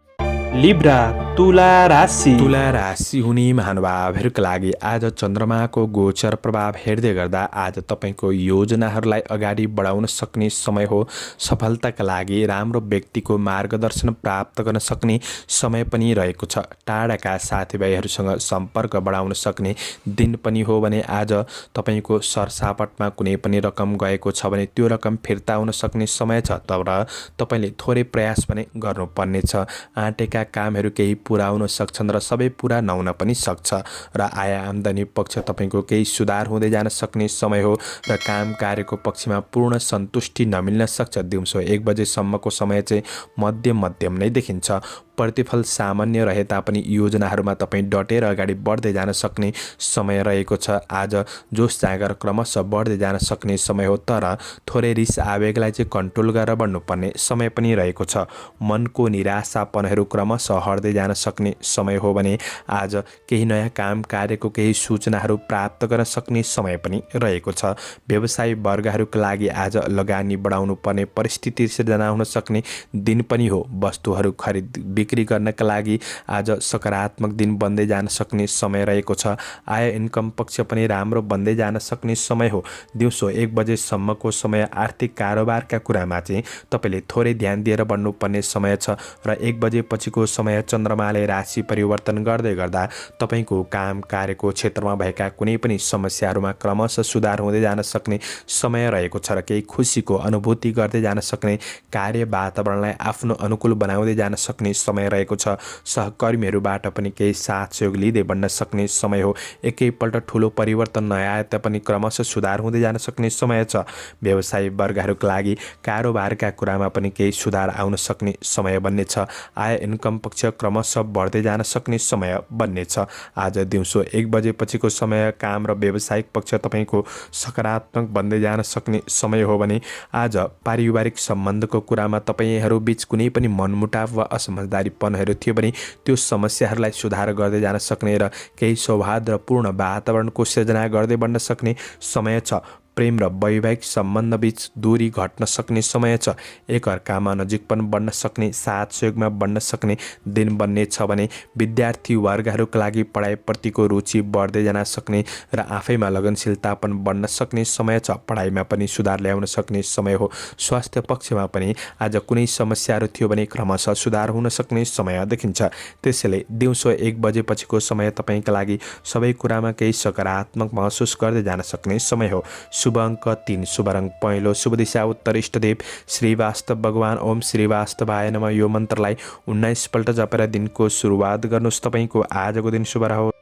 लिब्रा तुला राशि। तुला राशि हुने महानुभावहरूका लागि आज चन्द्रमाको गोचर प्रभाव हेर्दै गर्दा आज तपाईँको योजनाहरूलाई अगाडि बढाउन सक्ने समय हो। सफलताका लागि राम्रो व्यक्तिको मार्गदर्शन प्राप्त गर्न सक्ने समय पनि रहेको छ। टाढाका साथीभाइहरूसँग सम्पर्क बढाउन सक्ने दिन पनि हो भने आज तपाईँको सरसापटमा कुनै पनि रकम गएको छ भने त्यो रकम फिर्ता हुन सक्ने समय छ। तर तपाईँले थोरै प्रयास पनि गर्नुपर्नेछ। आँटेका कामहरू केही पुरा हुन सक्छन् र सबै पुरा नहुन पनि सक्छ र आय आम्दानी पक्ष तपाईँको केही सुधार हुँदै जान सक्ने समय हो र काम कार्यको पक्षमा पूर्ण सन्तुष्टि नमिल्न सक्छ। दिउँसो 1 बजेसम्मको समय चाहिँ मध्यम नै देखिन्छ। प्रतिफल सामान्य रहे तापनि योजनाहरूमा तपाईँ डटेर अगाडि बढ्दै जान सक्ने समय रहेको छ। आज जोस जाँगर क्रमशः बढ्दै जान सक्ने समय हो, तर थोरै रिस आवेगलाई चाहिँ कन्ट्रोल गरेर बढ्नुपर्ने समय पनि रहेको छ। मनको निराशापनहरू क्रमशः हट्दै जान सक्ने समय हो भने आज केही नयाँ काम कार्यको केही सूचनाहरू प्राप्त गर्न सक्ने समय पनि रहेको छ। व्यवसायी वर्गहरूका लागि आज लगानी बढाउनु पर्ने परिस्थिति सिर्जना हुन सक्ने दिन पनि हो। वस्तुहरू खरिद बिक्री गर्नका लागि आज सकारात्मक दिन बन्दै जान सक्ने समय रहेको छ। आय इन्कम पक्ष पनि राम्रो बन्दै जान सक्ने समय हो। दिउँसो 1 बजेसम्मको समय आर्थिक कारोबारका कुरामा चाहिँ तपाईँले थोरै ध्यान दिएर बढ्नुपर्ने समय छ र 1 बजेपछिको समय चन्द्रमाले राशि परिवर्तन गर्दै गर्दा तपाईँको काम कार्यको क्षेत्रमा भएका कुनै पनि समस्याहरूमा क्रमशः सुधार हुँदै जान सक्ने समय रहेको छ र केही खुसीको अनुभूति गर्दै जान सक्ने, कार्य वातावरणलाई आफ्नो अनुकूल बनाउँदै जान सक्ने समय रहेको छ। सहकर्मीहरूबाट पनि केही साथ सहयोग लिँदै बढ्न सक्ने समय हो। एकैपल्ट ठुलो परिवर्तन नआए तापनि क्रमशः सुधार हुँदै जान सक्ने समय छ। व्यवसायी वर्गहरूका लागि कारोबारका कुरामा पनि केही सुधार आउन सक्ने समय बन्नेछ। आय इन्कम पक्ष क्रमशः बढ्दै जान सक्ने समय बन्नेछ। आज दिउँसो 1 बजेपछिको समय काम र व्यावसायिक पक्ष तपाईँको सकारात्मक बन्दै जान सक्ने समय हो भने आज पारिवारिक सम्बन्धको कुरामा तपाईँहरू बीच कुनै पनि मनमुटाव वा असमझदारीपनहरू थियो भने त्यो समस्याहरूलाई सुधार गर्दै जान सक्ने र केही सौहार्दपूर्ण वातावरणको सिर्जना गर्दै बढ्न सक्ने समय छ। प्रेम र वैवाहिक सम्बन्धबीच दूरी घट्न सक्ने समय छ। एकअर्कामा नजिकपन बढ्न सक्ने, साथ सहयोगमा बढ्न सक्ने दिन बन्ने छ भने विद्यार्थी वर्गहरूका लागि पढाइप्रतिको रुचि बढ्दै जान सक्ने र आफैमा लगनशीलतापन बढ्न सक्ने समय छ। पढाइमा पनि सुधार ल्याउन सक्ने समय हो। स्वास्थ्य पक्षमा पनि आज कुनै समस्याहरू थियो भने क्रमशः सुधार हुन सक्ने समय देखिन्छ। त्यसैले दिउँसो 1 बजेपछिको समय तपाईँका लागि सबै कुरामा केही सकारात्मक महसुस गर्दै जान सक्ने समय हो। शुभ अङ्क 3, शुभ रङ पहेँलो, शुभ दिशा उत्तर, इष्टदेव श्रीवास्तव भगवान। ओम श्रीवास्तवाय नमः। यो मन्त्रलाई 19 पल्ट जपेर दिनको सुरुवात गर्नुहोस्। तपाईँको आजको दिन शुभ रहोस्।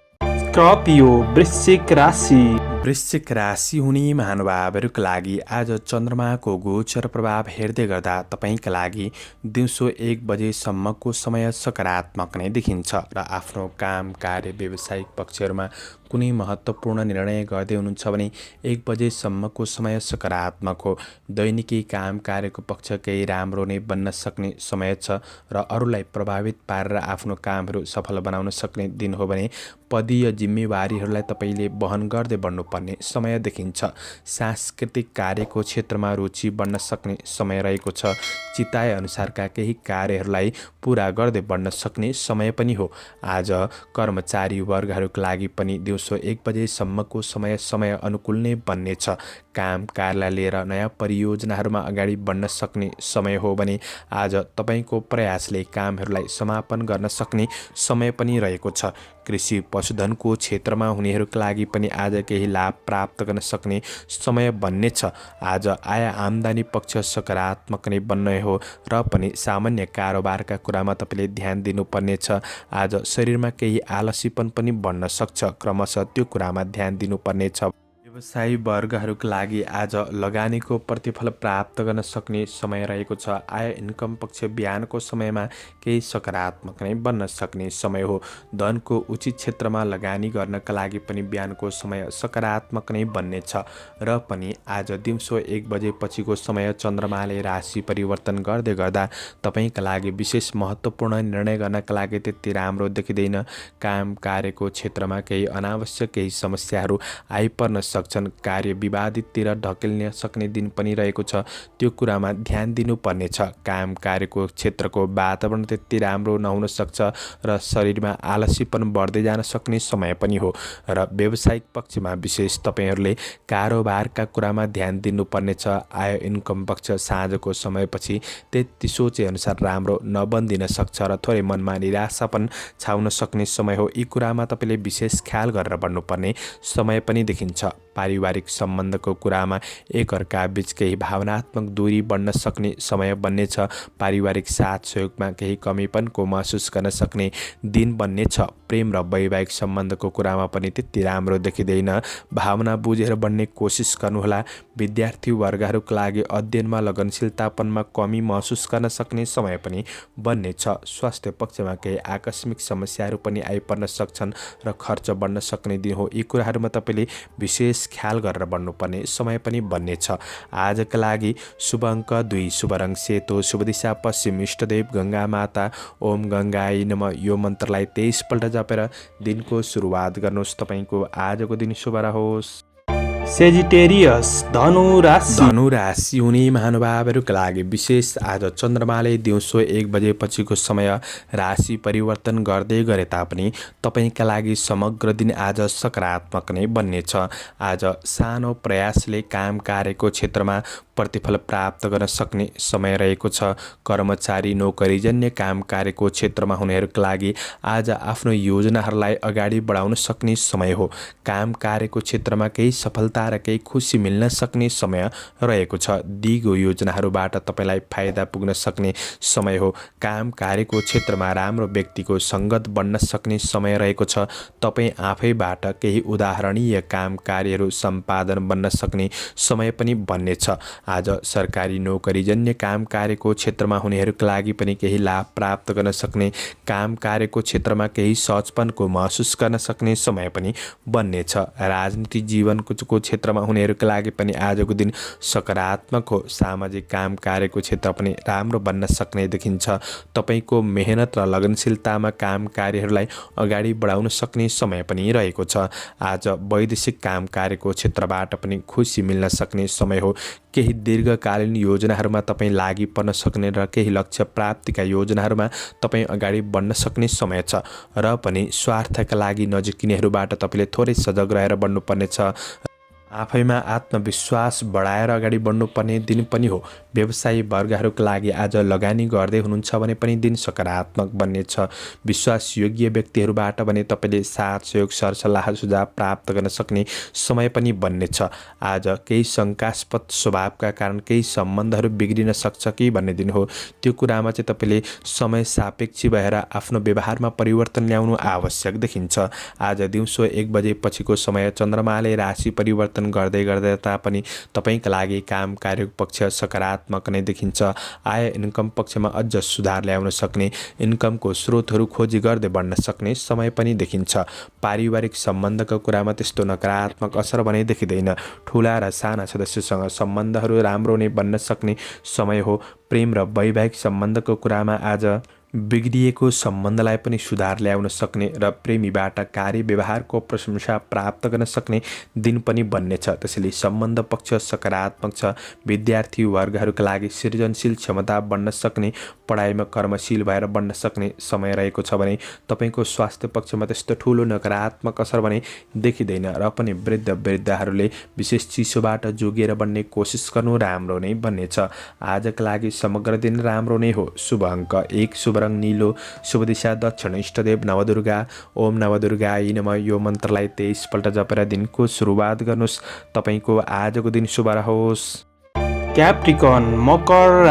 स्कर्पियो वृश्चिक राशि। वृश्चिक राशि हुने महानुभावहरूका लागि आज चन्द्रमाको गोचर प्रभाव हेर्दै गर्दा तपाईँका लागि दिउँसो 1 बजेसम्मको समय सकारात्मक नै देखिन्छ र आफ्नो काम कार्य व्यावसायिक पक्षहरूमा कुनै महत्त्वपूर्ण निर्णय गर्दै हुनुहुन्छ भने 1 बजेसम्मको समय सकारात्मक हो। दैनिकी काम कार्यको पक्ष केही राम्रो नै बन्न सक्ने समय छ र अरूलाई प्रभावित पारेर आफ्नो कामहरू सफल बनाउन सक्ने दिन हो भने पदीय जिम्मेवारीहरूलाई तपाईँले वहन गर्दै बढ्नुपर्ने समय देखिन्छ। सांस्कृतिक कार्यको क्षेत्रमा रुचि बढ्न सक्ने समय रहेको छ। चिताए अनुसारका केही कार्यहरूलाई पुरा गर्दै बढ्न सक्ने समय पनि हो। आज कर्मचारी वर्गहरूका लागि पनि दिउँसो 1 बजेसम्मको समय अनुकूल नै बन्नेछ। काम कार्यलाई लिएर नयाँ परियोजनाहरूमा अगाडि बढ्न सक्ने समय हो भने आज तपाईँको प्रयासले कामहरूलाई समापन गर्न सक्ने समय पनि रहेको छ। कृषि पशुधनको क्षेत्रमा हुनेहरूका लागि पनि आज केही लाभ प्राप्त गर्न सक्ने समय बन्नेछ। आज आय आम्दानी पक्ष सकारात्मक नै बन्ने हो र पनि सामान्य कारोबारका कुरामा तपाईँले ध्यान दिनुपर्नेछ। आज शरीरमा केही आलसीपन पनि बढ्न सक्छ, क्रमशः त्यो कुरामा ध्यान दिनुपर्नेछ। व्यवसायी वर्गहरूका लागि आज लगानीको प्रतिफल प्राप्त गर्न सक्ने समय रहेको छ। आय इन्कम पक्ष बिहानको समयमा केही सकारात्मक नै बन्न सक्ने समय हो। धनको उचित क्षेत्रमा लगानी गर्नका लागि पनि बिहानको समय सकारात्मक नै बन्नेछ र पनि आज दिउँसो 1 बजेपछिको समय चन्द्रमाले राशि परिवर्तन गर्दै गर्दा तपाईँका लागि विशेष महत्त्वपूर्ण निर्णय गर्नका लागि त्यति राम्रो देखिँदैन। काम कार्यको क्षेत्रमा केही अनावश्यक केही समस्याहरू आइपर्न सक्छन्। कार्य विवादिततिर ढकेल्न सक्ने दिन पनि रहेको छ, त्यो कुरामा ध्यान दिनुपर्नेछ। काम कार्यको क्षेत्रको वातावरण त्यति राम्रो नहुन सक्छ र शरीरमा आलसीपन बढ्दै जान सक्ने समय पनि हो र व्यावसायिक पक्षमा विशेष तपाईँहरूले कारोबारका कुरामा ध्यान दिनुपर्नेछ। आय इन्कम पक्ष साँझको समयपछि त्यति सोचे अनुसार राम्रो नबन्दिन सक्छ र थोरै मनमा निराशापन छाउन सक्ने समय हो। यी कुरामा तपाईँले विशेष ख्याल गरेर बढ्नुपर्ने समय पनि देखिन्छ। पारिवारिक सम्बन्धको कुरामा एकअर्का बीच केही भावनात्मक दूरी बढ्न सक्ने समय बन्नेछ। पारिवारिक साथ सहयोगमा केही कमीपनको महसुस गर्न सक्ने दिन बन्नेछ। प्रेम र वैवाहिक सम्बन्धको कुरामा पनि त्यति राम्रो देखिँदैन। भावना बुझेर बढ्ने कोसिस गर्नुहोला। विद्यार्थी वर्गहरूका लागि अध्ययनमा लगनशीलतापनमा कमी महसुस गर्न सक्ने समय पनि बन्नेछ। स्वास्थ्य पक्षमा केही आकस्मिक समस्याहरू पनि आइपर्न सक्छन् र खर्च बढ्न सक्ने दिन हो। यी कुराहरूमा तपाईँले विशेष ख्याल गरेर बढ्नुपर्ने समय पनि बन्नेछ। आजका लागि शुभ अङ्क 2, शुभ रङ सेतो, शुभ दिशा पश्चिम, इष्टदेव गङ्गा माता, ओम गङ्गाई नमः यो मन्त्रलाई 23 पल्ट जपेर दिनको सुरुवात गर्नुहोस्। तपाईँको आजको दिन शुभ रहोस्। सेजिटेरियस धनु राशि हुने महानुभावहरूका लागि विशेष आज चन्द्रमाले दिउँसो 1 बजेपछिको समय राशि परिवर्तन गर्दै गरे तापनि तपाईँका लागि समग्र दिन आज सकारात्मक नै बन्नेछ। आज सानो प्रयासले काम कार्यको क्षेत्रमा प्रतिफल प्राप्त गर्न सक्ने समय रहेको छ। कर्मचारी नोकरीजन्य काम कार्यको क्षेत्रमा हुनेहरूका लागि आज आफ्नो योजनाहरूलाई अगाडि बढाउन सक्ने समय हो। काम कार्यको क्षेत्रमा केही सफलता र केही खुसी मिल्न सक्ने समय रहेको छ। दिगो योजनाहरूबाट तपाईँलाई फाइदा पुग्न सक्ने समय हो। काम कार्यको क्षेत्रमा राम्रो व्यक्तिको सङ्गत बन्न सक्ने समय रहेको छ। तपाईँ आफैबाट केही उदाहरणीय काम कार्यहरू सम्पादन बन्न सक्ने समय पनि बन्नेछ। आज सरकारी नोकरीजन्य काम कार्यको क्षेत्रमा हुनेहरूका लागि पनि केही लाभ प्राप्त गर्न सक्ने, काम कार्यको क्षेत्रमा केही सहजपनको महसुस गर्न सक्ने समय पनि बन्नेछ। राजनीतिक जीवनको क्षेत्रमा हुनेहरूका लागि पनि आजको दिन सकारात्मक हो। सामाजिक काम कार्यको क्षेत्र पनि राम्रो बन्न सक्ने देखिन्छ। तपाईँको मेहनत र लगनशीलतामा काम कार्यहरूलाई अगाडि बढाउन सक्ने समय पनि रहेको छ। आज वैदेशिक काम कार्यको क्षेत्रबाट पनि खुसी मिल्न सक्ने समय हो। केही दीर्घकालीन योजनाहरूमा तपाईँ लागि पर्न सक्ने र केही लक्ष्य प्राप्तिका योजनाहरूमा तपाईँ अगाडि बढ्न सक्ने समय छ। र पनि स्वार्थका लागि नजिकिनेहरूबाट तपाईँले थोरै सजग रहेर बढ्नुपर्नेछ। आफैमा आत्मविश्वास बढाएर अगाडि बढ्नुपर्ने दिन पनि हो। व्यवसायी वर्गहरूका लागि आज लगानी गर्दै हुनुहुन्छ भने पनि दिन सकारात्मक बन्नेछ। विश्वासयोग्य व्यक्तिहरूबाट भने तपाईँले साथ सहयोग सरसल्लाह सुझाव प्राप्त गर्न सक्ने समय पनि बन्नेछ। आज केही शङ्कास्पद स्वभावका कारण केही सम्बन्धहरू बिग्रिन सक्छ कि भन्ने दिन हो। त्यो कुरामा चाहिँ तपाईँले समय सापेक्षी भएर आफ्नो व्यवहारमा परिवर्तन ल्याउनु आवश्यक देखिन्छ। आज दिउँसो 1 बजेपछिको समय चन्द्रमाले राशि परिवर्तन गर्दै गर्दै तापनि तपाईँका लागि काम कार्यको पक्ष सकारात्मक नै देखिन्छ। आय इन्कम पक्षमा अझ सुधार ल्याउन सक्ने, इन्कमको स्रोतहरू खोजी गर्दै बढ्न सक्ने समय पनि देखिन्छ। पारिवारिक सम्बन्धको कुरामा त्यस्तो नकारात्मक असर भने देखिँदैन। ठुला र साना सदस्यसँग सम्बन्धहरू राम्रो नै बन्न सक्ने समय हो। प्रेम र वैवाहिक सम्बन्धको कुरामा आज बिग्रिएको सम्बन्धलाई पनि सुधार ल्याउन सक्ने र प्रेमीबाट कार्य व्यवहारको प्रशंसा प्राप्त गर्न सक्ने दिन पनि बन्नेछ। त्यसैले सम्बन्ध पक्ष सकारात्मक छ। विद्यार्थी वर्गहरूका लागि सृजनशील क्षमता बन्न सक्ने, पढाइमा कर्मशील भएर बन्न सक्ने समय रहेको छ भने तपाईँको स्वास्थ्य पक्षमा त्यस्तो ठुलो नकारात्मक असर भने देखिँदैन। र पनि वृद्धहरूले विशेष चिसोबाट जोगिएर बन्ने कोसिस गर्नु राम्रो नै बन्नेछ। आजका लागि समग्र दिन राम्रो नै हो। शुभ अङ्क 1, शुभ रङ नीलो, शुभ दिशा दक्षिण, इष्टदेव नवदुर्गा, ओम नवदुर्गाई नमः यो मन्त्रलाई 23 पल्ट जपेर दिनको सुरुवात गर्नुहोस्। तपाईँको आजको दिन शुभ रहोस्। क्याप्रिकन मकर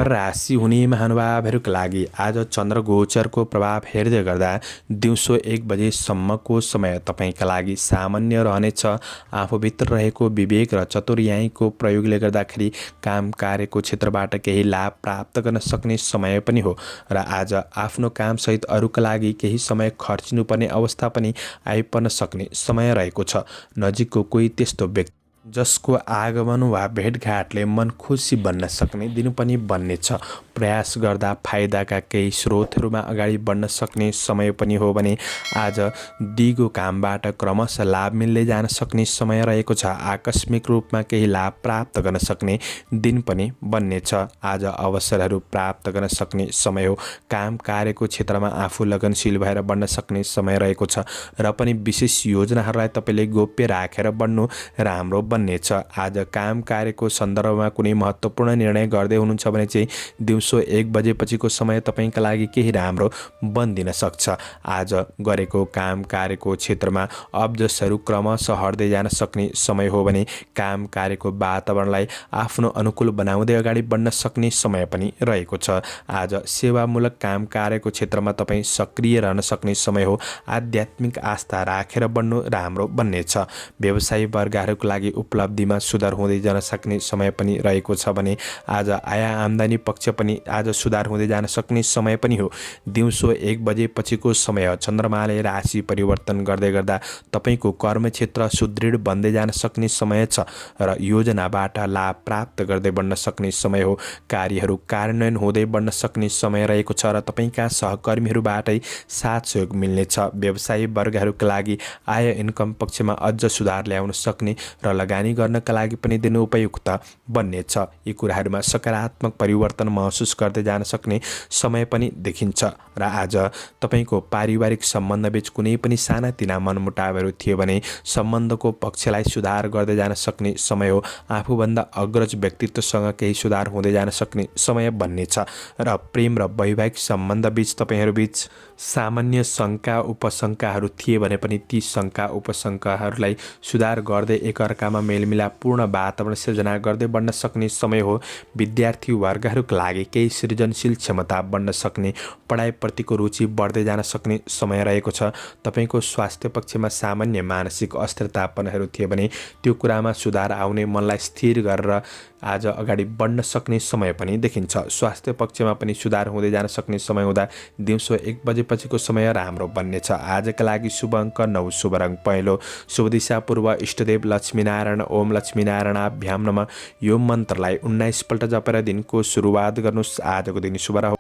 राशि हुने महानुभावहरूका लागि आज चन्द्र गोचरको प्रभाव हेर्दै गर्दा दिउँसो 1 बजेसम्मको समय तपाईँका लागि सामान्य रहनेछ। आफूभित्र रहेको विवेक र चतुर्याइँको प्रयोगले गर्दाखेरि काम कार्यको क्षेत्रबाट केही लाभ प्राप्त गर्न सक्ने समय पनि हो। र आज आफ्नो कामसहित अरूका लागि केही समय खर्चिनुपर्ने अवस्था पनि आइपर्न सक्ने समय रहेको छ। नजिकको कोही त्यस्तो व्यक्ति जसको आगमन वा भेटघाटले मन खुसी बन्न सक्ने दिन पनि बन्नेछ। प्रयास गर्दा फाइदाका केही स्रोतहरूमा अगाडि बढ्न सक्ने समय पनि हो भने आज दिगो कामबाट क्रमशः लाभ मिल्दै जान सक्ने समय रहेको छ। आकस्मिक रूपमा केही लाभ प्राप्त गर्न सक्ने दिन पनि बन्नेछ। आज अवसरहरू प्राप्त गर्न सक्ने समय हो। काम कार्यको क्षेत्रमा आफू लगनशील भएर बढ्न सक्ने समय रहेको छ। र पनि विशेष योजनाहरूलाई तपाईँले गोप्य राखेर बढ्नु राम्रो बन्नेछ। आज काम कार्यको सन्दर्भमा कुनै महत्त्वपूर्ण निर्णय गर्दै हुनुहुन्छ भने चाहिँ दिउँसो 1 बजेपछिको समय तपाईँका लागि केही राम्रो बन्दिन सक्छ। आज गरेको काम कार्यको क्षेत्रमा अब्जसहरू क्रमशः हट्दै जान सक्ने समय हो भने काम कार्यको वातावरणलाई आफ्नो अनुकूल बनाउँदै अगाडि बढ्न सक्ने समय पनि रहेको छ। आज सेवामूलक काम कार्यको क्षेत्रमा तपाईँ सक्रिय रहन सक्ने समय हो। आध्यात्मिक आस्था राखेर बढ्नु राम्रो बन्नेछ। व्यवसायी वर्गहरूको लागि उपलब्धिमा सुधार हुँदै जान सक्ने समय पनि रहेको छ भने आज आय आम्दानी पक्ष पनि आज सुधार हुँदै जान सक्ने समय पनि हो। दिउँसो 1 बजेपछिको समय चन्द्रमाले राशि परिवर्तन गर्दै गर्दा तपाईँको कर्मक्षेत्र सुदृढ बन्दै जान सक्ने समय छ र योजनाबाट लाभ प्राप्त गर्दै बढ्न सक्ने समय हो। कार्यहरू कार्यान्वयन हुँदै बढ्न सक्ने समय रहेको छ र तपाईँका सहकर्मीहरूबाटै साथ सहयोग मिल्नेछ। व्यवसायी वर्गहरूका लागि आय इन्कम पक्षमा अझ सुधार ल्याउन सक्ने र लगानी गर्नका लागि पनि दिन उपयुक्त बन्नेछ। यी कुराहरूमा सकारात्मक परिवर्तन महसुस गर्दै जान सक्ने समय पनि देखिन्छ र आज तपाईँको पारिवारिक सम्बन्धबीच कुनै पनि सानातिना मनमुटावहरू थियो भने सम्बन्धको पक्षलाई सुधार गर्दै जान सक्ने समय हो। आफूभन्दा अग्रज व्यक्तित्वसँग केही सुधार हुँदै जान सक्ने समय बन्नेछ र प्रेम र वैवाहिक सम्बन्धबीच तपाईँहरूबीच सामान्य शङ्का उपशङ्काहरू थिए भने पनि ती शङ्का उपशङ्काहरूलाई सुधार गर्दै एकअर्कामा मेलमिलापपूर्ण वातावरण सिर्जना गर्दै बढ्न सक्ने समय हो। विद्यार्थी वर्गहरूका लागि केही सृजनशील क्षमता बढ्न सक्ने, पढाइप्रतिको रुचि बढ्दै जान सक्ने समय रहेको छ। तपाईँको स्वास्थ्य पक्षमा सामान्य मानसिक अस्थिरतापनहरू थिए भने त्यो कुरामा सुधार आउने, मनलाई स्थिर गरेर आज अगाडि बढ्न सक्ने समय पनि देखिन्छ। स्वास्थ्य पक्षमा पनि सुधार हुँदै जान सक्ने समय हुँदा दिउँसो 1 बजेपछिको समय राम्रो बन्नेछ। आजका लागि शुभ अङ्क 9, शुभ रङ पहेँलो, शुभ दिशा पूर्व, इष्टदेव लक्ष्मीनारायण। ओम लक्ष्मीनारायणाभ्याम नमः। यो मन्त्रलाई 19 पल्ट जपेर दिनको सुरुवात गर्नुहोस्। आजको दिन शुभ रह्यो।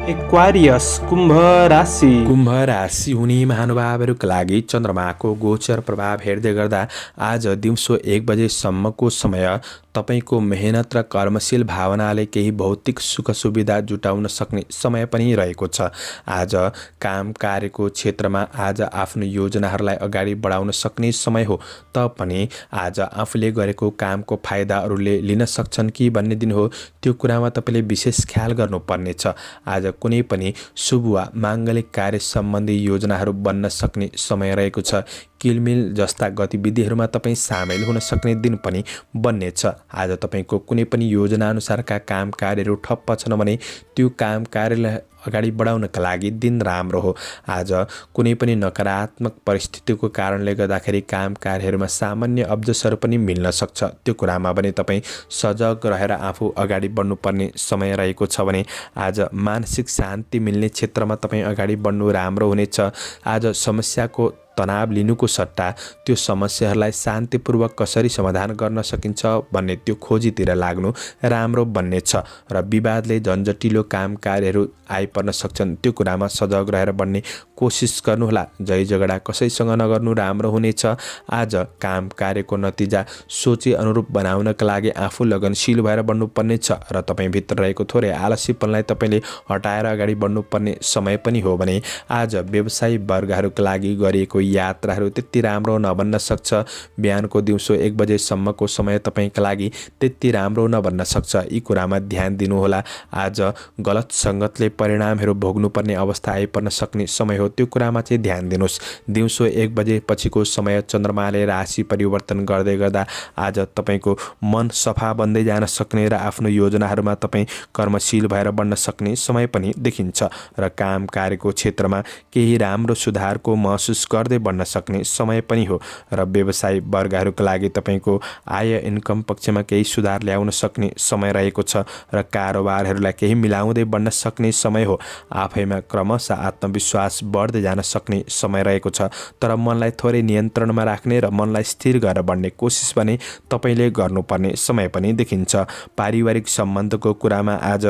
एक्वारियस कुम्भ राशि। कुम्भ राशि हुने महानुभावहरूका लागि चन्द्रमाको गोचर प्रभाव हेर्दै गर्दा आज दिउँसो 1 बजेसम्मको समय तपाईँको मेहनत र कर्मशील भावनाले केही भौतिक सुख सुविधा जुटाउन सक्ने समय पनि रहेको छ। आज काम कार्यको क्षेत्रमा आज आफ्नो योजनाहरूलाई अगाडि बढाउन सक्ने समय हो। पनि आज आफूले गरेको कामको फाइदा अरूले लिन सक्छन् कि भन्ने दिन हो। त्यो कुरामा तपाईँले विशेष ख्याल गर्नुपर्नेछ। आज कुनै पनि शुभ वा माङ्गलिक कार्य सम्बन्धी योजनाहरू बन्न सक्ने समय रहेको छ। किलमिल जस्ता गतिविधिहरूमा तपाईँ सामेल हुन सक्ने दिन पनि बन्नेछ। आज तपाईँको कुनै पनि योजनाअनुसारका काम कार्यहरू ठप्प छन् भने त्यो काम कार्यलाई अगाडि बढाउनका लागि दिन राम्रो हो। आज कुनै पनि नकारात्मक परिस्थितिको कारणले गर्दाखेरि काम कार्यहरूमा सामान्य अब्जसहरू पनि मिल्न सक्छ। त्यो कुरामा पनि तपाईँ सजग रहेर आफू अगाडि बढ्नुपर्ने समय रहेको छ भने आज मानसिक शान्ति मिल्ने क्षेत्रमा तपाईँ अगाडि बढ्नु राम्रो हुनेछ। आज समस्याको तनाव लिनुको सट्टा त्यो समस्याहरूलाई शान्तिपूर्वक कसरी समाधान गर्न सकिन्छ भन्ने त्यो खोजीतिर लाग्नु राम्रो बन्नेछ र विवादले झन्झटिलो काम कार्यहरू आइपर्न सक्छन्। त्यो कुरामा सजग रहेर बढ्ने कोसिस गर्नुहोला। जय झगडा कसैसँग नगर्नु राम्रो हुनेछ। आज काम कार्यको नतिजा सोचे अनुरूप बनाउनका लागि आफू लगनशील भएर बढ्नुपर्नेछ र तपाईँभित्र रहेको थोरै आलस्यपनलाई तपाईँले हटाएर अगाडि बढ्नुपर्ने समय पनि हो भने आज व्यवसायी वर्गहरूका लागि गरिएको यात्राहरू त्यति राम्रो नबन्न सक्छ। बिहानको दिउँसो 1 बजेसम्मको समय तपाईँका लागि त्यति राम्रो नबन्न सक्छ। यी कुरामा ध्यान दिनुहोला। आज गलत सङ्गतले परिणामहरू भोग्नुपर्ने अवस्था आइपर्न सक्ने समय हो। त्यो कुरामा चाहिँ ध्यान दिनुहोस्। दिउँसो 1 बजेपछिको समय चन्द्रमाले राशि परिवर्तन गर्दै गर्दा आज तपाईँको मन सफा बन्दै जान सक्ने र आफ्नो योजनाहरूमा तपाईँ कर्मशील भएर बढ्न सक्ने समय पनि देखिन्छ र काम कार्यको क्षेत्रमा केही राम्रो सुधारको महसुस गर्दै बढ्न सक्ने समय पनि हो र व्यवसायी वर्गहरूका लागि तपाईँको आय इन्कम पक्षमा केही सुधार ल्याउन सक्ने समय रहेको छ र कारोबारहरूलाई केही मिलाउँदै बढ्न सक्ने समय हो। आफैमा क्रमशः आत्मविश्वास बढ्दै जान सक्ने समय रहेको छ तर मनलाई थोरै नियन्त्रणमा राख्ने र मनलाई स्थिर गरेर बढ्ने कोसिस भने तपाईँले गर्नुपर्ने समय पनि देखिन्छ। पारिवारिक सम्बन्धको कुरामा आज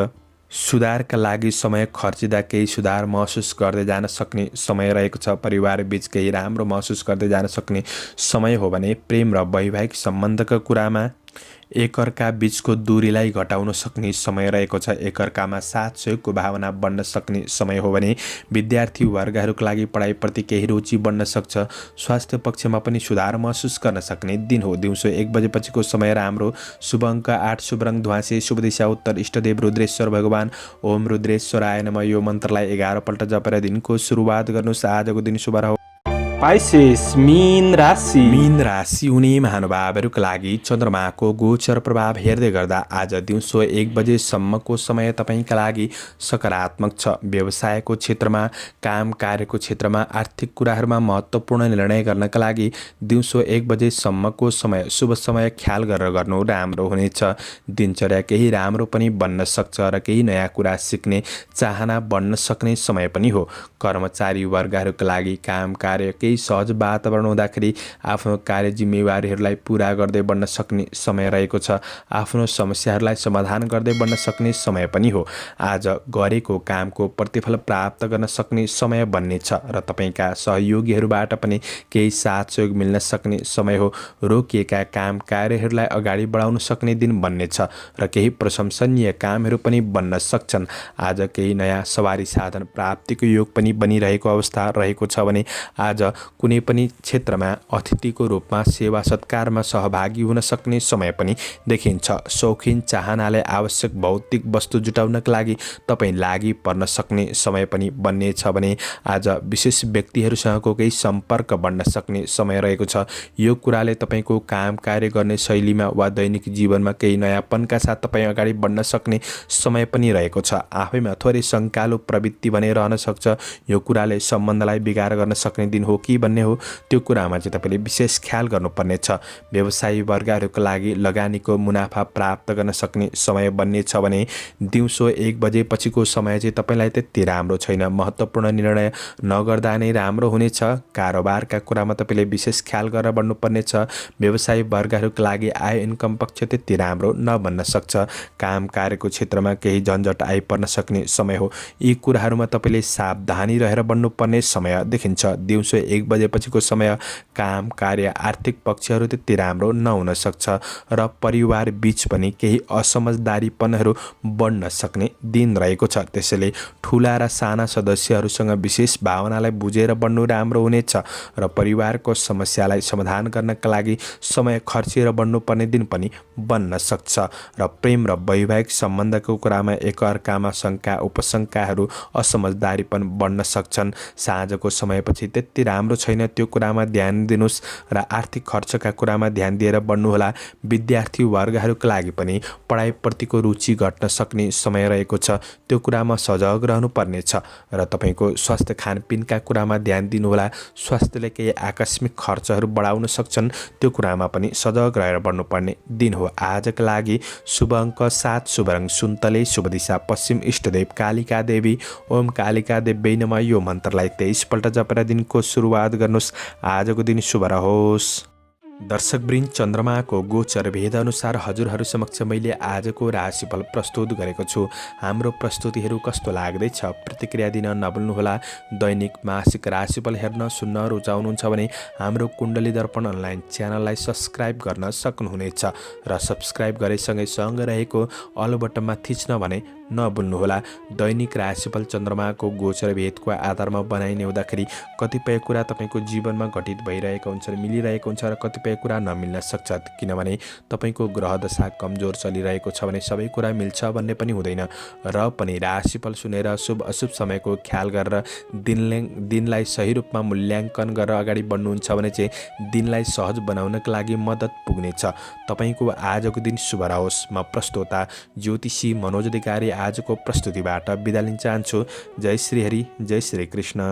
सुधारका लागि समय खर्चिँदा केही सुधार महसुस गर्दै जान सक्ने समय रहेको छ। परिवार बीच केही राम्रो महसुस गर्दै जान सक्ने समय हो भने प्रेम र वैवाहिक सम्बन्धका कुरामा एकअर्का बीचको दूरीलाई घटाउन सक्ने समय रहेको छ। एकअर्कामा साथ सहयोगको भावना बढ्न सक्ने समय हो भने विद्यार्थी वर्गहरूका लागि पढाइप्रति केही रुचि बढ्न सक्छ। स्वास्थ्य पक्षमा पनि सुधार महसुस गर्न सक्ने दिन हो। दिउँसो 1 बजेपछिको समय राम्रो। शुभ अङ्क 8, शुभ रङ ध्वाँसे, शुभ दिशा उत्तर, इष्टदेव रुद्रेश्वर भगवान। ओम रुद्रेश्वराय नमः यो मन्त्रलाई 11 पल्ट जपेर दिनको सुरुवात गर्नुहोस्। आजको दिन शुभ रह्यो। पाइसेस मीन राशि। मीन राशि हुने महानुभावहरूका लागि चन्द्रमाको गोचर प्रभाव हेर्दै गर्दा आज दिउँसो 1 बजेसम्मको समय तपाईँका लागि सकारात्मक छ। व्यवसायको क्षेत्रमा, काम कार्यको क्षेत्रमा, आर्थिक कुराहरूमा महत्त्वपूर्ण निर्णय गर्नका लागि दिउँसो 1 बजेसम्मको समय शुभ समय ख्याल गरेर गर्नु राम्रो हुनेछ। दिनचर्या केही राम्रो पनि बन्न सक्छ र केही नयाँ कुरा सिक्ने चाहना बढ्न सक्ने समय पनि हो। कर्मचारी वर्गहरूका लागि काम कार्य केही सहज वातावरण हुँदाखेरि आफ्नो कार्य जिम्मेवारीहरूलाई पुरा गर्दै बढ्न सक्ने समय रहेको छ। आफ्नो समस्याहरूलाई समाधान गर्दै बढ्न सक्ने समय पनि हो। आज गरेको कामको प्रतिफल प्राप्त गर्न सक्ने समय बन्नेछ र तपाईँका सहयोगीहरूबाट पनि केही साथ सहयोग मिल्न सक्ने समय हो। रोकिएका काम कार्यहरूलाई अगाडि बढाउन सक्ने दिन बन्नेछ र केही प्रशंसनीय कामहरू पनि बन्न सक्छन्। आज केही नयाँ सवारी साधन प्राप्तिको योग पनि बनिरहेको अवस्था रहेको छ भने आज कुनै पनि क्षेत्रमा अतिथिको रूपमा सेवा सत्कारमा सहभागी हुन सक्ने समय पनि देखिन्छ। शौखिन चाहनाले आवश्यक भौतिक वस्तु जुटाउनका लागि तपाईँ लागि पर्न सक्ने समय पनि बन्नेछ भने आज विशेष व्यक्तिहरूसँगको केही सम्पर्क बढ्न सक्ने समय रहेको छ। यो कुराले तपाईँको काम कार्य गर्ने शैलीमा वा दैनिक जीवनमा केही नयाँपनका साथ तपाईँ अगाडि बढ्न सक्ने समय पनि रहेको छ। आफैमा थोरै शङ्कालु प्रवृत्ति भने रहन सक्छ। यो कुराले सम्बन्धलाई बिगार गर्न सक्ने दिन हो कि भन्ने हो, त्यो कुरामा चाहिँ तपाईँले विशेष ख्याल गर्नुपर्नेछ। व्यवसायी वर्गहरूका लागि लगानीको मुनाफा प्राप्त गर्न सक्ने समय बन्नेछ भने दिउँसो 1 बजेपछिको समय चाहिँ तपाईँलाई त्यति राम्रो छैन। महत्त्वपूर्ण निर्णय नगर्दा नै राम्रो हुनेछ। कारोबारका कुरामा तपाईँले विशेष ख्याल गरेर बढ्नुपर्नेछ। व्यवसायी वर्गहरूका लागि आय इन्कम पक्ष त्यति राम्रो नबन्न सक्छ। काम कार्यको क्षेत्रमा केही झन्झट आइपर्न सक्ने समय हो। यी कुराहरूमा तपाईँले सावधानी रहेर बढ्नुपर्ने समय देखिन्छ। दिउँसो 1 बजेपछिको समय काम कार्य आर्थिक पक्षहरू त्यति राम्रो नहुन सक्छ र परिवार बीच पनि केही असमझदारीपनहरू बढ्न सक्ने दिन रहेको छ। त्यसैले ठुला र साना सदस्यहरूसँग विशेष भावनालाई बुझेर बढ्नु राम्रो हुनेछ र परिवारको समस्यालाई समाधान गर्नका लागि समय खर्चेर बढ्नुपर्ने दिन पनि बन्न सक्छ र प्रेम र वैवाहिक सम्बन्धको कुरामा एकअर्कामा शङ्का उपशङ्काहरू असमझदारीपन बढ्न सक्छन्। साँझको समयपछि त्यति राम्रो छैन, त्यो कुरामा ध्यान दिनुहोस् र आर्थिक खर्चका कुरामा ध्यान दिएर बढ्नुहोला। विद्यार्थी वर्गहरूका लागि पनि पढाइप्रतिको रुचि घट्न सक्ने समय रहेको छ, त्यो कुरामा सजग रहनुपर्नेछ र तपाईँको स्वास्थ्य खानपिनका कुरामा ध्यान दिनुहोला। स्वास्थ्यले केही आकस्मिक खर्चहरू बढाउन सक्छन्, त्यो कुरामा पनि सजग रहेर बढ्नुपर्ने दिन हो। आजका लागि शुभ अङ्क 7, शुभ रङ सुन्तले, शुभ दिशा पश्चिम, इष्टदेव कालिका देवी। ओम कालिका देवी नमः यो मन्त्रलाई 23 पल्ट जपेर दिनको सुरुवात गर्नुहोस्। आजको दिन शुभ रहोस्। दर्शकवृन्द, चन्द्रमाको गोचर भेद अनुसार हजुरहरू समक्ष मैले आजको राशिफल प्रस्तुत गरेको छु। हाम्रो प्रस्तुतिहरू कस्तो लाग्दैछ प्रतिक्रिया दिन नभुल्नुहोला। दैनिक मासिक राशिफल हेर्न सुन्न रुचाउनुहुन्छ भने हाम्रो कुण्डली दर्पण अनलाइन च्यानललाई सब्सक्राइब गर्न सक्नुहुनेछ र सब्सक्राइब गरेसँगै सँग रहेको अल बटनमा थिच्न भने नभुल्नुहोला। दैनिक राशिफल चन्द्रमाको गोचर भेदको आधारमा बनाइने हुँदाखेरि कतिपय कुरा तपाईँको जीवनमा घटित भइरहेको हुन्छ, मिलिरहेको हुन्छ र कतिपय कुरा नमिल्न सक्छ। किनभने तपाईँको ग्रह दशा कमजोर चलिरहेको छ भने सबै कुरा मिल्छ भन्ने पनि हुँदैन। र पनि राशिफल सुनेर शुभ अशुभ समयको ख्याल गरेर दिनलाई सही रूपमा मूल्याङ्कन गरेर अगाडि बढ्नुहुन्छ भने चाहिँ दिनलाई सहज बनाउनका लागि मद्दत पुग्नेछ। तपाईँको आजको दिन शुभ रहोस्। म प्रस्तोता ज्योतिषी मनोज अधिकारी आजको प्रस्तुतिबाट बिदा लिन चाहन्छु। जय श्री हरि, जय श्री कृष्ण।